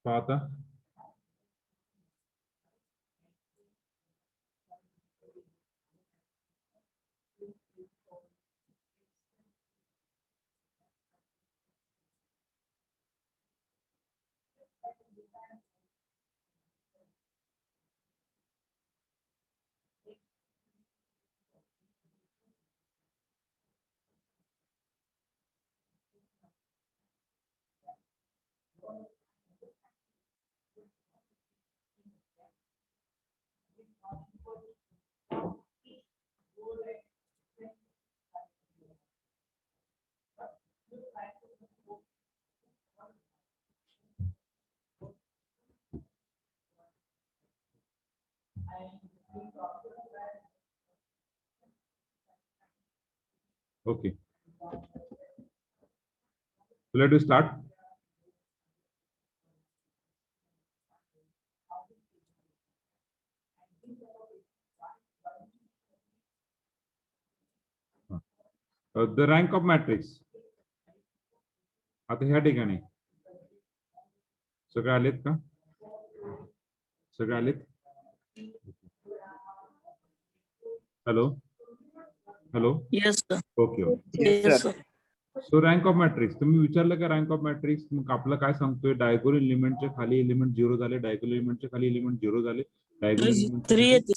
आता okay, so let us start. The rank of matrix. आता ह्या ठिकाणी सगळे आलेत का? सगळे आलेत? Hello hello. Yes sir. Okay okay. Yes sir. So rank of matrix तुम्ही विचारलं का रँक ऑफ मॅट्रिक्स? मग आपलं काय सांगतोय, डायगोनल एलिमेंटच्या खाली एलिमेंट 0 झाले, डायगोनल एलिमेंटच्या खाली एलिमेंट 0 झाले, डायगोनल 3 येते.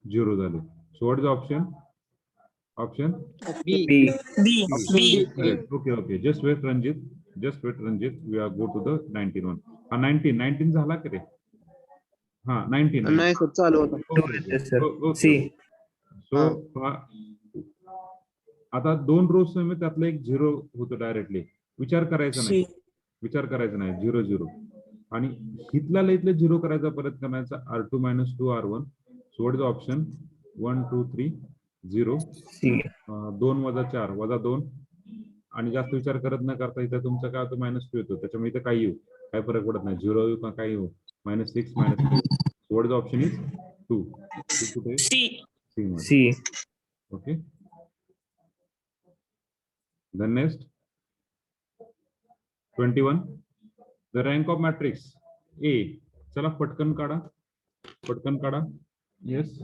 0 झाले. So what is option? Option B. B. Okay okay. Just wait Ranjit, we are go to the 19. हा 19 झाला का रे? हा 19 नाही सर चालू होता. Two येते sir. C. सो आता 2 रोज समेत त्यातलं एक 0 होतो डायरेक्टली. विचार करायचा C. नाही, विचार करायचा नाही. 0 0 आणि इथला इथले 0 करायचा, परत करायचा R2 - 2 R1. So what is the option? 1 2 3 0. C. 2 - 4 - 2 आणि जास्त विचार करत न करता इथं तुमचं काय होतं -2 येतो. त्याच्यामुळे इथं काही येऊ, काय फरक पडत नाही. 0 येऊ का काही येऊ. -6 - 4. सो what is the option is 2. कुठे? C. C. Okay. Then next 21. The rank of matrix A. चला पटकन काढा, पटकन काढा. येस,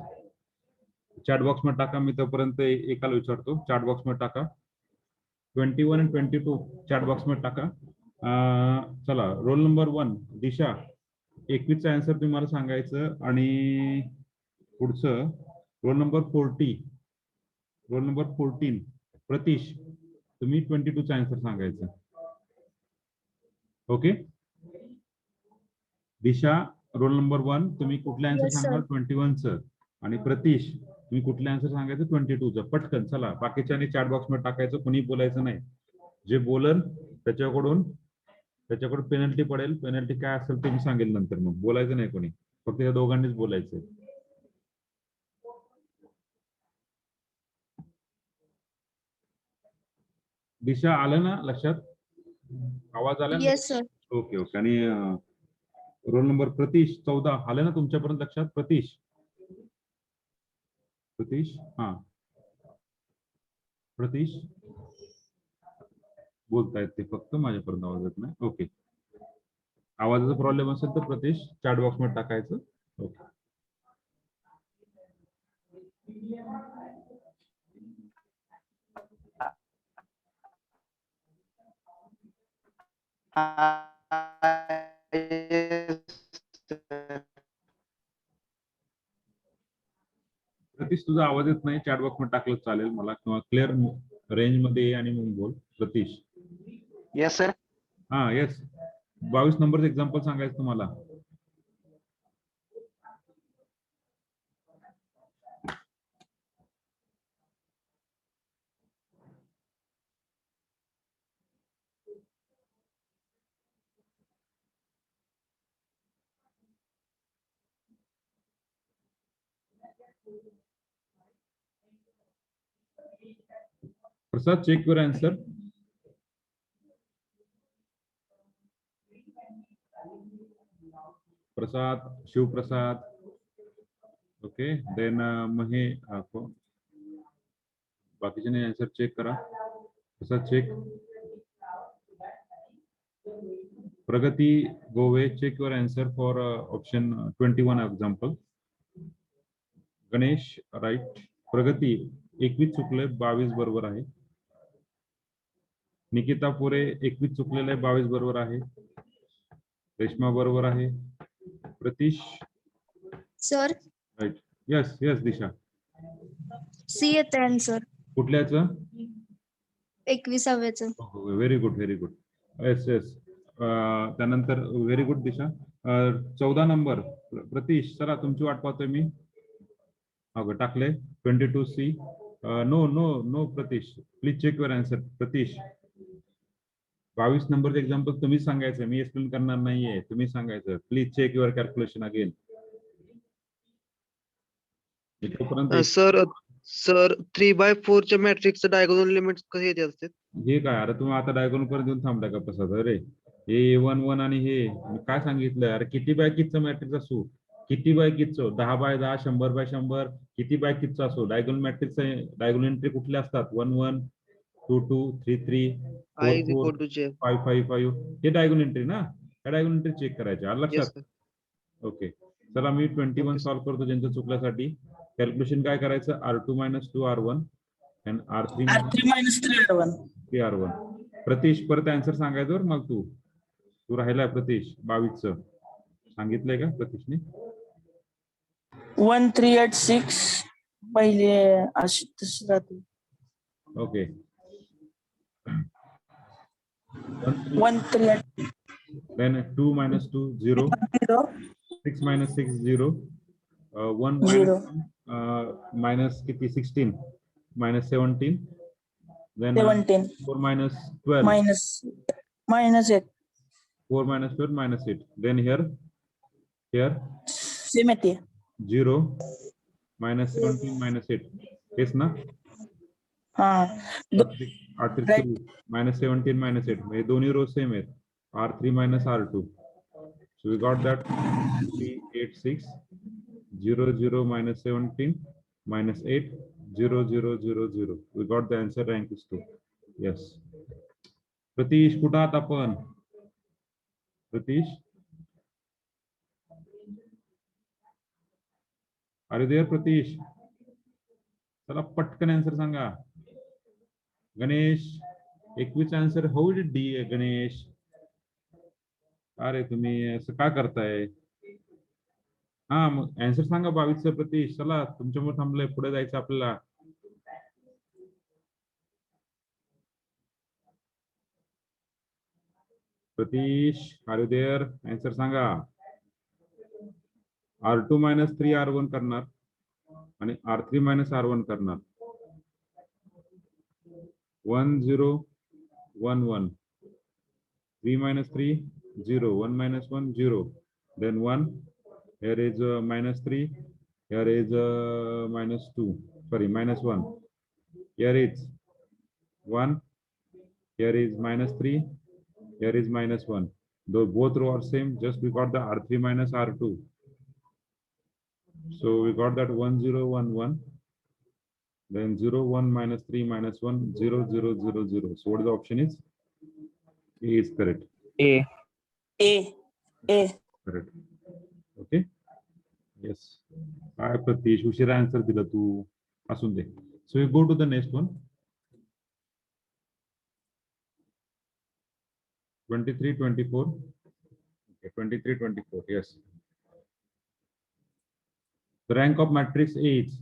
चॅट बॉक्स मध्ये टाका. मी तोपर्यंत एकाला विचारतो. चॅट बॉक्स मध्ये टाका. 21 आणि 22 चॅट बॉक्स मध्ये टाका. चला, रोल नंबर 1 दिशा, 21चा आन्सर तुम्ही मला सांगायचं. आणि पुढचं roll number 40, roll number 14 Pratish, तुम्ही 22चा आन्सर सांगायचं. ओके. दिशा रोल नंबर 1 तुम्ही कुठले आन्सर Yes, sir. सांगणार? 21चं. आणि प्रतीश तुम्ही कुठले आन्सर सांगायचं? 22चं. पटकन चला, बाकीच्यांनी चॅट बॉक्स मध्ये टाकायचं, कुणी बोलायचं नाही. जे बोलन त्याच्याकडून पेनल्टी पडेल. पेनल्टी काय असेल ते मी सांगेल नंतर. मग बोलायचं नाही कोणी, फक्त या दोघांनीच बोलायचं. दिशा आलं ना लक्षात? आवाज आला ना? Yes sir. Okay okay. आणि रोल नंबर प्रतीश 14 आलं ना तुमच्यापर्यंत लक्षात? प्रतीश, प्रतीश, हा प्रतीश बोलतायत ते, फक्त माझ्यापर्यंत आवाज येत नाही. ओके, आवाजाचा प्रॉब्लेम असेल तर प्रतीश चॅट बॉक्स मध्ये टाकायचं. ओके. प्रतीश तुझा आवाज येत नाही. चॅट बॉक्स मध्ये टाकलं चालेल मला, किंवा क्लिअर रेंज मध्ये ये आणि मग बोल. प्रतीश. Yes sir. हा येस. 22 नंबरचं एक्झाम्पल सांगायचं तुम्हाला. Prasad, check your answer. Prasad, Shivprasad. Okay. Then महे बाकीचे आन्सर चेक करा. Prasad check. Pragati Gove, check your answer for option 21 example. Ganesh right. Pragati 21 चुकले, 22 बरोबर आहे. निकिता पुरे 21 चुकलेलं आहे, 22 बरोबर आहे. रेश्मा बरोबर आहे. Pratish sir right. Yes yes. Disha C येते आन्सर. कुठल्याचं? 21व्याचं. Very good, very good. Yes yes. त्यानंतर very good Disha. 14 number Pratish, चला तुमची वाट पाहतोय मी. अगं टाकले 22C. No no no Pratish, please check your answer. Pratish 22 नंबरचं एक्झाम्पल तुम्ही सांगायचं, मी एक्सप्लेन करणार नाहीये, तुम्ही सांगायचं. Please check your calculation again. Sir 3/4 च्या मॅट्रिक्सचं डायगोनल लिमिट्स कसे येते असते? हे काय? अरे तुम्ही आता डायगोनल पर्यंत येऊन थांबलाय का प्रसाद? अरे हे 1 1 आणि हे काय सांगितलं? अरे किती बाय कितीचं मॅट्रिक्स असो, किती बाय कितीचं, 10 बाय 10, 100 बाय 100, किती बाय कितीचं असो, डायगोनल मॅट्रिक्सचं डायगोनल एंट्री कुठले असतात? 1 1, 2 2, 3 3, 4 4, 5 5 5. हे डायगोनल एंट्री ना? त्या डायगोनल एंट्री चेक करायच्या. लक्षात? ओके. चला मी 21 सॉल्व्ह करतो ज्यांच्या चुकल्यासाठी. कॅल्क्युलेशन काय करायचं? R2 - 2 R1 and R3 - 3 R1. Pratish परत आन्सर सांगायचं बरं. मग तू राहिलाय प्रतीश 22चं सांगितलंय का प्रतीशने? 1386 पहिले अशी तशी राहते. Okay. 1386. Then 2 - 2 0. 6 minus 6 0. 1 0. minus 16 minus 17. Then 17. 4 minus 12. Minus 8. 4 minus 12 minus 8. Then here Symmetry. 0 minus 17 minus 8. Yes, na? R3 Right. minus 17 minus 8. ये दोनों rows same है. R3 minus R2. So we got that 3 8 6 0 0 minus 17 minus 8 0 0 0 0. We got the answer. Rank is 2. Yes. Pratish, कुठं आहात आपण? Pratish, are you there, Pratish? चला पटकन answer Sanga. Ganesh, 21 answer. How did D Ganesh? अरे तुम्ही असं का करताय? हा मग आन्सर सांगा 22 प्रतीश. चला तुमच्यामुळे थांबलंय, पुढे जायचं आपल्याला. Pratish, are you there? Answer सांगा. R2 minus 3 R1 करणार आणि R3 minus R1 करणार. 1 0 1 1. 3 minus 3 0. 1 minus 1 0. Then 1. Here is minus 3. Here is minus 2. Sorry, minus 1. Here is 1. Here is minus 3. Here is minus 1. Though both rows are same, just we got the R3 minus R2. So we got that 1 0 1 1. Then 0 1 minus 3 minus 1 0 0 0 0. So what is the option is? A is correct. A. Correct. Okay. Yes. Hi Pratish, उशिरा answer दिला तू. असून दे. So we go to the next one. 23 24. Okay, 23 24. Yes. The rank of matrix A is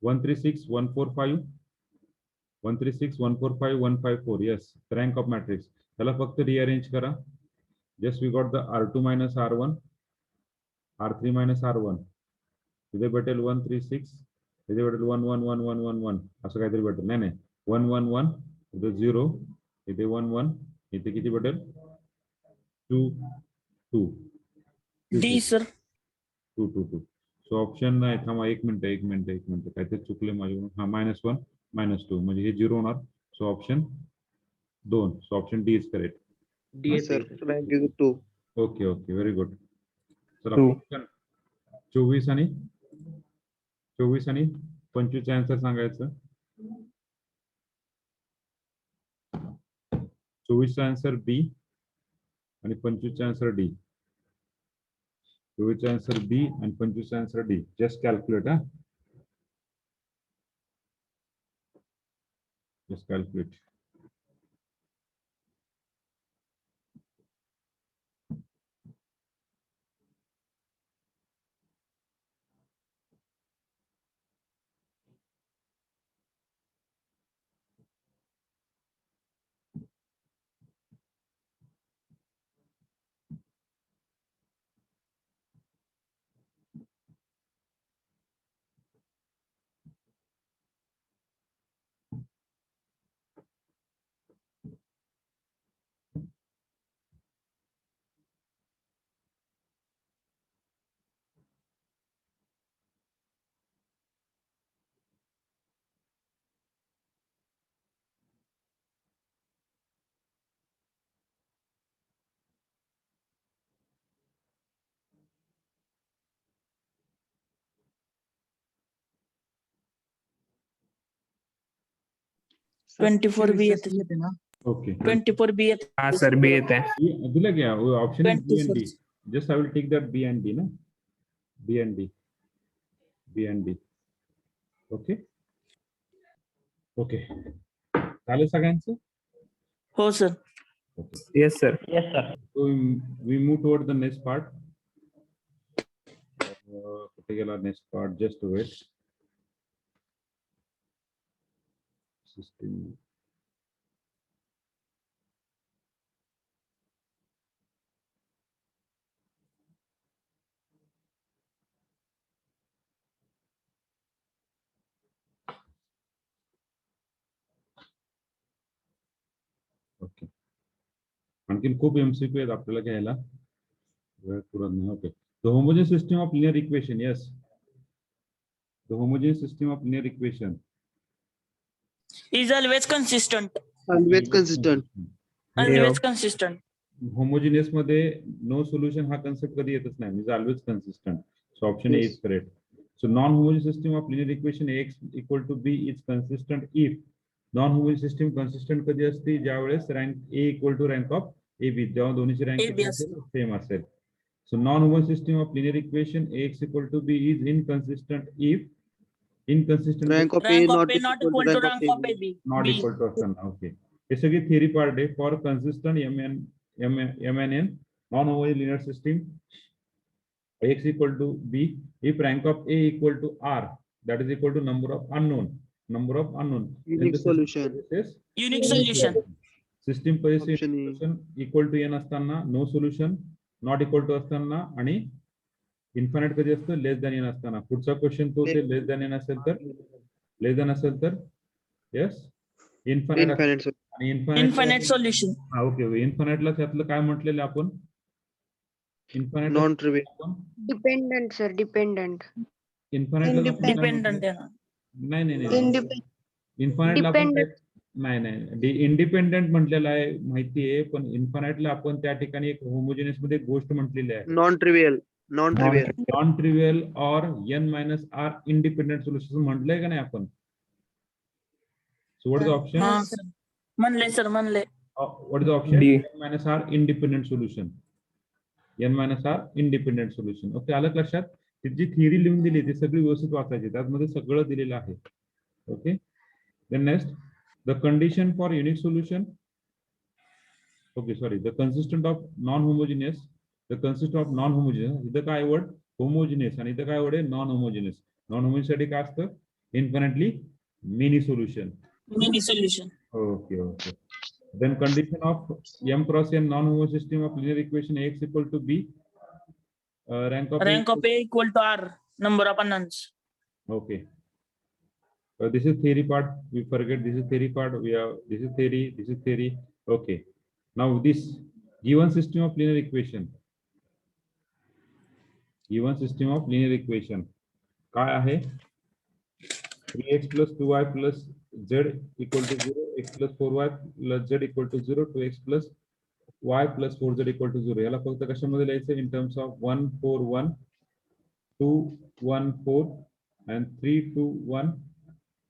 136 145 136 145 154. Yes, the rank of matrix. त्याला फक्त rearrange करा. Just we got the R2 minus R1, R3 minus R1. इथे भेटेल 136, इथे भेटेल 1 1 1 1 1 1. असं काहीतरी भेटेल. नाही 1 1 1. इथे 0, इथे 1 1. इथे किती भेटेल? 2 2. D sir. 2 2 2. सो ऑप्शन नाही. थांबा एक मिनिट काहीतरी चुकले माझ्याकडून. हा -1 -2 म्हणजे हे 0 होणार. So option 2. So option D is correct. D Sir, rank is 2. Okay okay, very good. चला 2. 24 आणि 25 आन्सर सांगायचं. 24 आन्सर बी आणि 25 आन्सर डी. 24 आन्सर बी आणि 25 answer D. Just calculate. Just calculate. Sir, 24 B येते. ओके. 24 B येते. हाँ sir B येते हैं. दिला गया वो option is B and D. 24. Just I will take that B and D ना. B and D. Okay okay. झालं सगळ्यांचं? हो sir. Yes sir. So we move toward the next part. कुठे गेला next part? Just wait. System. आणखी खूप MCQ आहेत आपल्याला घ्यायला, वेळ पुरत नाही. Okay, the homogeneous system of linear equation. Yes, the homogeneous system of linear equation Is always consistent. Always consistent. Always consistent. Homogeneous मध्ये नो सोल्युशन हा कन्सेप्ट कधी येतच नाही, म्हणजे always consistent. So option A Yes. Is correct. So non homogeneous system of linear equation Ax equal to B is consistent if. Non homogeneous system consistent कधी असते, ज्यावेळेस rank A equal to rank of A B, जेव्हा दोन्हीची rank AB असेल. Same असेल. So non homogeneous system of linear equation Ax equal to B is inconsistent if. Inconsistent Rank of A Rank of not A not equal to rank of AB. Not B. Equal to असताना. Okay, हे सगळी theory part आहे for consistent MNN non homogeneous linear system X equal to B if rank of A equal to R, that is equal to number of unknown. Unique solution. Unique solution. System possesses Option E. solution equal to n असताना no solution, not equal to असताना आणि infinite कधी असतं, less than n असताना. पुढचा question तो ते less than n असेल तर यस इन्फायनाइट Infinite. आणि Infinite solution. हा ओके. इन्फायनाइटला त्यातलं काय म्हटलेलं आपण, infinite Non-trivial. Dependent sir, dependent. इन्फायनाइटला Dependent आहे ना. नाही Independent. इन्फायनाइटला आपण Dependent. नाही इंडिपेंडेंट म्हटलेलं आहे माहिती आहे, पण इन्फायनाइटला आपण त्या ठिकाणी एक होमोजेनियस मध्ये एक गोष्ट म्हटलेली आहे, Non-trivial. Non-trivial. Non trivial or n minus R independent solution म्हटलंय का नाही आपण. So what is the option, हा sir. म्हणले सर, म्हणले. What is the option, D. n minus R independent solution. n minus R independent solution. Okay, आलं लक्षात. जी theory लिहून दिली ती सगळी व्यवस्थित वाचायची, त्यामध्ये सगळं दिलेलं आहे. Okay, then next the condition for unique solution. Okay sorry, the consistent of non homogeneous. The consist of non homogeneous, इथं काय वर्ड होमोजिनियस आणि इथं काय वर्ड आहे नॉन होमोजिनियस. नॉन होमोजिनियस साठी काय असतं, infinitely mini solution. Mini solution. Okay. Then condition of m cross n non-homogeneous system of linear equation Ax equal to B. Rank of Rank of A equal to R. Number of unknowns. Okay. This is theory part. We forget this is theory part. This is theory. This is theory. Okay. Now this given system of linear equation. Given system of linear equation. काय आहे? 3x plus 2y plus z equal to 0, x plus 4y plus z equal to 0, 2x plus y plus 4z equal to 0. याला फक्त कशामध्ये लिहायचं, in terms of 1 4 1 2 1 4 and 3 2 1,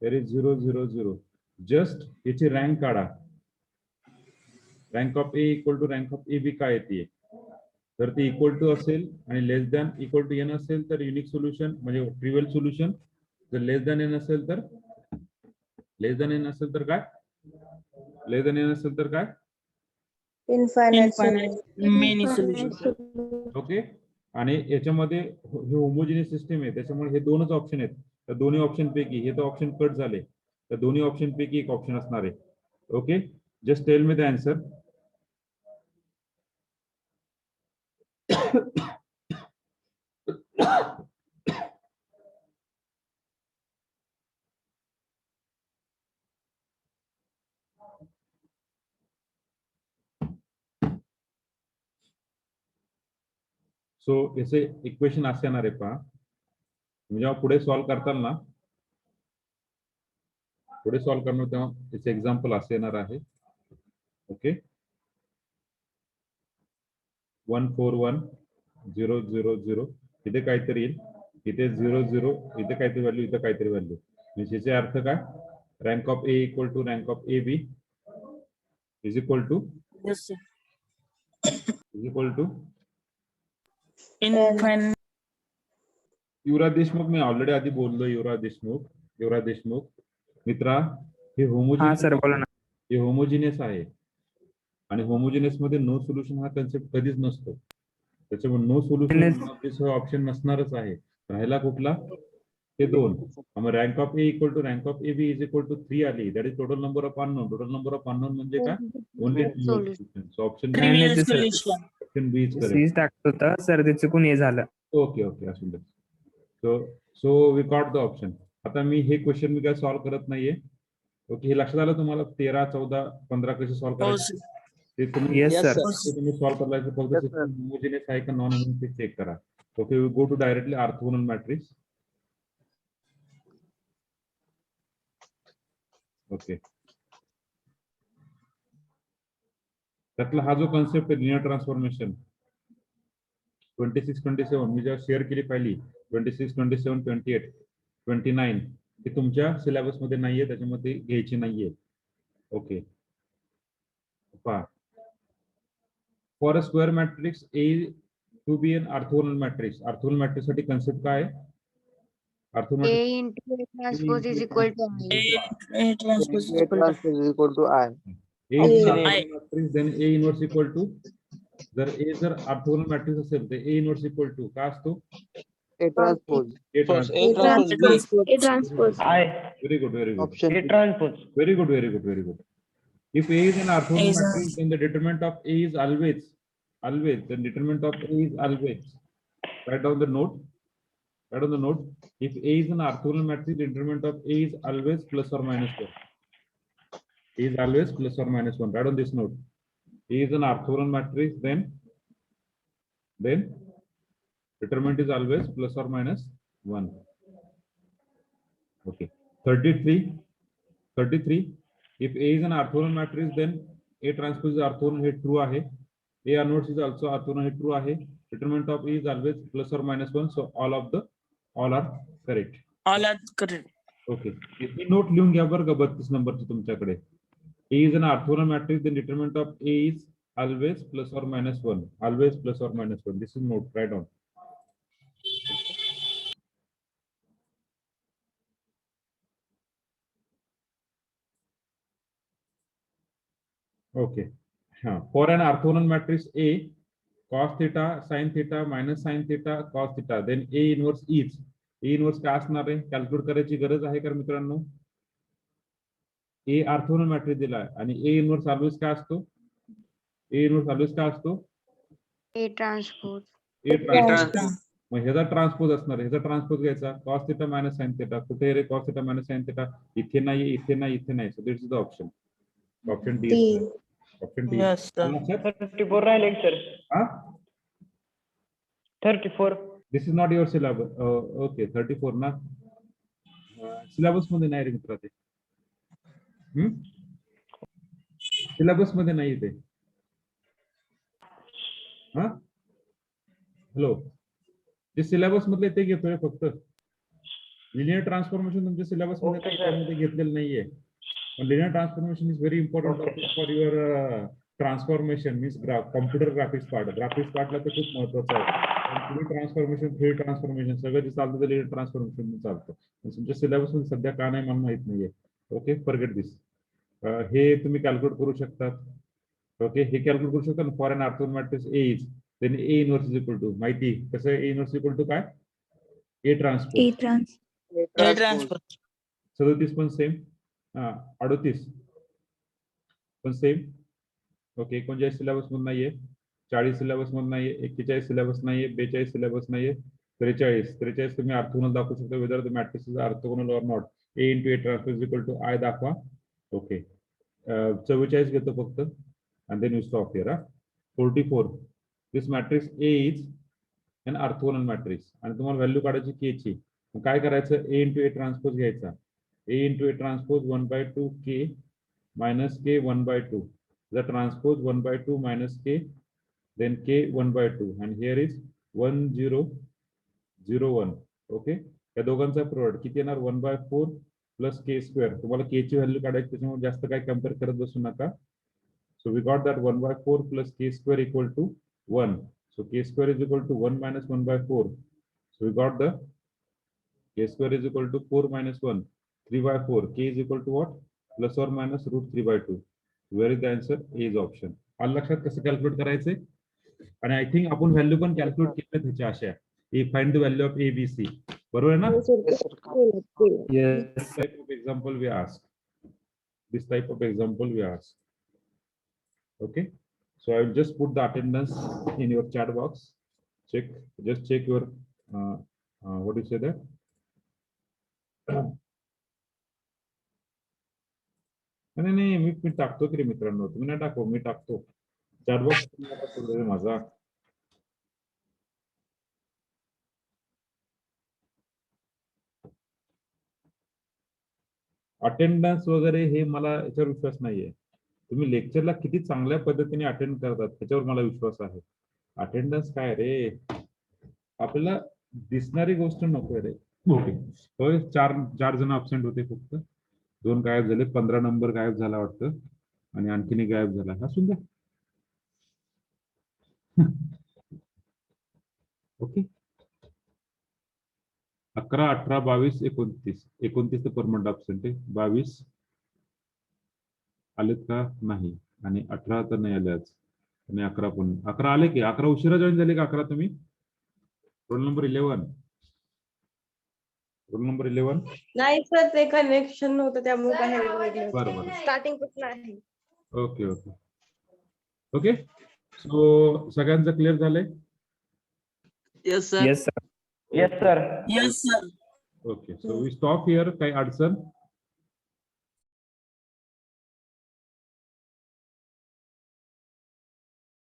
there is 0 0 0. just याची rank काढा. Rank of A equal to rank of AB काय येते, तर ती इक्वल टू असेल आणि less than equal to n असेल तर युनिक सोल्युशन म्हणजे ट्रिव्हियल सोल्युशन. जर लेस दॅन n असेल तर काय, लेस दॅन n असेल तर काय, Infinite many solution. ओके. आणि याच्यामध्ये हे होमोजिनियस सिस्टम आहे, त्याच्यामुळे हे दोनच ऑप्शन आहेत. तर दोन्ही ऑप्शन पैकी हे तर ऑप्शन कट झाले, तर दोन्ही ऑप्शन पैकी एक ऑप्शन असणार आहे. Okay, just tell me the answer. So याचे इक्वेशन असे येणार आहे पहा, जेव्हा पुढे सॉल्व्ह करताल ना, पुढे सॉल्व्ह करणार तेव्हा याचे एक्झाम्पल असे येणार आहे. ओके, 1 4 1 0 0 0 इथे काहीतरी येईल, इथे 0 0 इथे काहीतरी व्हॅल्यू, इथे काहीतरी व्हॅल्यू. म्हणजे याचे अर्थ काय, rank of A equal to rank of A B is equal to Yes, sir. Infinite. Yuvraj Deshmukh, मी ऑलरेडी आधी बोललो. युवराज देशमुख मित्रा, हे हा होमोजिनियस, सर बोला ना. हे होमोजिनियस आहे आणि होमोजिनियस मध्ये नो सोल्युशन हा कन्सेप्ट कधीच नसतो. त्याच्यामुळे नो सोल्युशन ऑप्शन नसणारच आहे. राहिला कुठला, हे दोन. मग rank of A equal to rank of A B is equal to 3 आली, that is total number of unknown. Total number of unknown म्हणजे काय, only solution. So option Trivial नाही, solution. B is correct. सीज टाकत होता sir, ते चुकून हे झालं. ओके असू दे. So we got the option. आता मी हे क्वेश्चन मी काय सॉल्व्ह करत नाहीये. ओके, हे लक्षात आलं तुम्हाला, 13 14 15 कसे सॉल्व्ह हो करायचे. sir. ते तुम्ही Yes, sir. ते तुम्ही सॉल्व्ह करायचं फक्त Yes, sir. सिस्टम होमोजेनियस आहे का नॉन होमोजेनियस चेक करा. Okay, we go to directly orthogonal matrix. Okay, त्यातला हा जो कन्सेप्ट आहे लिनियर ट्रान्सफॉर्मेशन 26-27 मी जेव्हा शेअर केली पहिली 26, 27, 28, 29 हे तुमच्या सिलेबस मध्ये नाहीये, त्याच्यामध्ये घ्यायची नाहीये. ओके, पहा, for a square matrix A to be an orthogonal matrix. Orthogonal matrix साठी कन्सेप्ट काय आहे? Orthogonal A into A transpose is equal to I. A transpose is A equal to transpose is equal to I. A Option A. Matrix then A inverse equal to, जर A जर orthogonal matrix असेल तर A inverse equal to काय असतो? A transpose. A First, transpose. A transpose B. A transpose. Very good, very good. Option B. Very good, very good, very good. If A is an A orthogonal is a- matrix, then the determinant of A is always, the determinant of A is always. Write down the note. Write down the note. If A is an orthogonal matrix, the determinant of A is always plus or minus 1. A is always plus or minus 1. Write on this note. A is an orthogonal matrix, then determinant is always plus or minus 1. Okay. 33. If A is an orthogonal matrix, then A transpose is orthogonal, हे true आहे. A inverse is also orthogonal, हे true आहे. Determinant of A is always plus or minus 1. So all are correct. all are correct. Okay. He note लिहून घ्या बरं का 32 नंबरची तुमच्याकडे. A is an orthogonal matrix, then determinant of A is always plus or minus 1. Always plus or minus 1. This is note. Write down. Okay. For an orthogonal matrix A, cos theta, sin theta, minus sin theta, cos theta, then A inverse is. A inverse काय असणार आहे? Calculate करायची गरज आहे का मित्रांनो? A orthogonal matrix दिलाय आणि A इन्व्हर्स ऑलवेज काय असतो? A इन्व्हर्स ऑलवेज काय असतो? A transpose. A transpose. transpose. मग ह्याचा ट्रान्सपोज असणार आहे. ह्याचा ट्रान्सपोज घ्यायचा cos theta minus sin theta. कुठे रे cos theta minus sin theta? इथे नाही, इथे नाही, इथे नाही. So this is the option. Option D. Option D. Yes, sir. 34 राहिले sir. Huh? 34. This is not your syllabus. Okay, 34 ना. सिलेबस मध्ये नाही रे मित्रा ते. सिलेबस मध्ये नाही ते. हा, हॅलो, जे सिलेबस मधले ते घेतोय फक्त. लिनियर ट्रान्सफॉर्मेशन तुमच्या सिलेबस मध्ये घेतलेलं नाहीये. पण linear transformation is very important for your transformation means computer graphics पार्टला तर खूप महत्वाचं आहे. ट्रान्सफॉर्मेशन, 3D ट्रान्सफॉर्मेशन सगळं जे चालतं ते लिनियर ट्रान्सफॉर्मेशन चालतं. तुमच्या सिलेबस मध्ये सध्या का नाही मला माहित नाहीये. Okay, forget this. हे तुम्ही कॅल्क्युलेट करू शकतात. ओके, हे कॅल्क्युलेट करू शकता. For an orthogonal matrix A is, then A inverse is equal to माहिती कसं A इन्व्हर्स इक्वल टू काय? A transpose. A transpose. 37 पण सेम. 38 पण सेम. ओके, 39 सिलेबस मध्ये नाहीये, 40 सिलेबस मध्ये नाहीये, 41 सिलेबस नाहीये, 42 सिलेबस नाहीये, 43 तुम्ही ऑर्थोगोनल दाखवू शकता. Whether the matrix is orthogonal or not. A into A transpose equal to I दाखवा. ओके, 44 घेतो फक्त and then you stop here. 44. This matrix A is an orthogonal matrix आणि तुम्हाला व्हॅल्यू काढायची K ची. काय करायचं? A into A transpose घ्यायचा. A into A transpose 1/2 K minus K 1/2. The transpose 1/2 minus K, then K 1/2, and here is 1 0 0 1. Okay, या दोघांचा product किती येणार? 1/4 प्लस K स्क्वेअर. तुम्हाला K ची व्हॅल्यू काढायची, त्याच्यामुळे जास्त काय कम्पेअर करत बसू नका. So we got that 1/4 plus K square equal to 1. So K square is equal to 1 minus 1/4. So we got the K square is equal to 4 minus 1, 3/4. K is equal to what? Plus or minus root 3/2. Where is the answer? A is option. आलं लक्षात कसं calculate करायचंय? आणि I think आपण value पण calculate केलं त्याच्या अशा. Find the value of ABC. बरोबर आहे ना? Yes. This type of example we ask. This type of example we ask. Okay, so I will just put the attendance in your chat box. Check, just check your what do you say that? नाही मी टाकतो की मित्रांनो, तुम्ही नाही टाकू, मी टाकतो. Chat box माझा. Attendance वगैरे हे मला याच्यावर विश्वास नाहीये. तुम्ही लेक्चरला किती चांगल्या पद्धतीने अटेंड करतात त्याच्यावर मला विश्वास आहे. अटेंडन्स काय रे, आपल्याला दिसणारी गोष्ट नको रे. ओके, होय, चार जण अब्सेंट होते, फक्त 2 गायब झाले, 15 नंबर गायब झाला वाटतं, आणि आणखीन एक गायब झाला. हा सुंदर. ओके, 11, 18, 22, 29. 29 तर परमनंट अब्सेंट आहे. 22 आलेत का नाही, आणि 18 तर नाही आले आज, आणि 11 पण. 11 आले की 11 उशिरा जॉईन झाले का? 11 तुम्ही रोल नंबर 11. Roll number 11. नाही सर, ते कनेक्शन नव्हतं त्यामुळे बाहेर बरोबर. स्टार्टिंग पासून आहे. Okay okay okay. सो सगळ्यांचं क्लिअर झालंय? Yes, sir. Yes, sir. Yes, sir. Yes, sir. Okay, so we stop here. काही अडचण?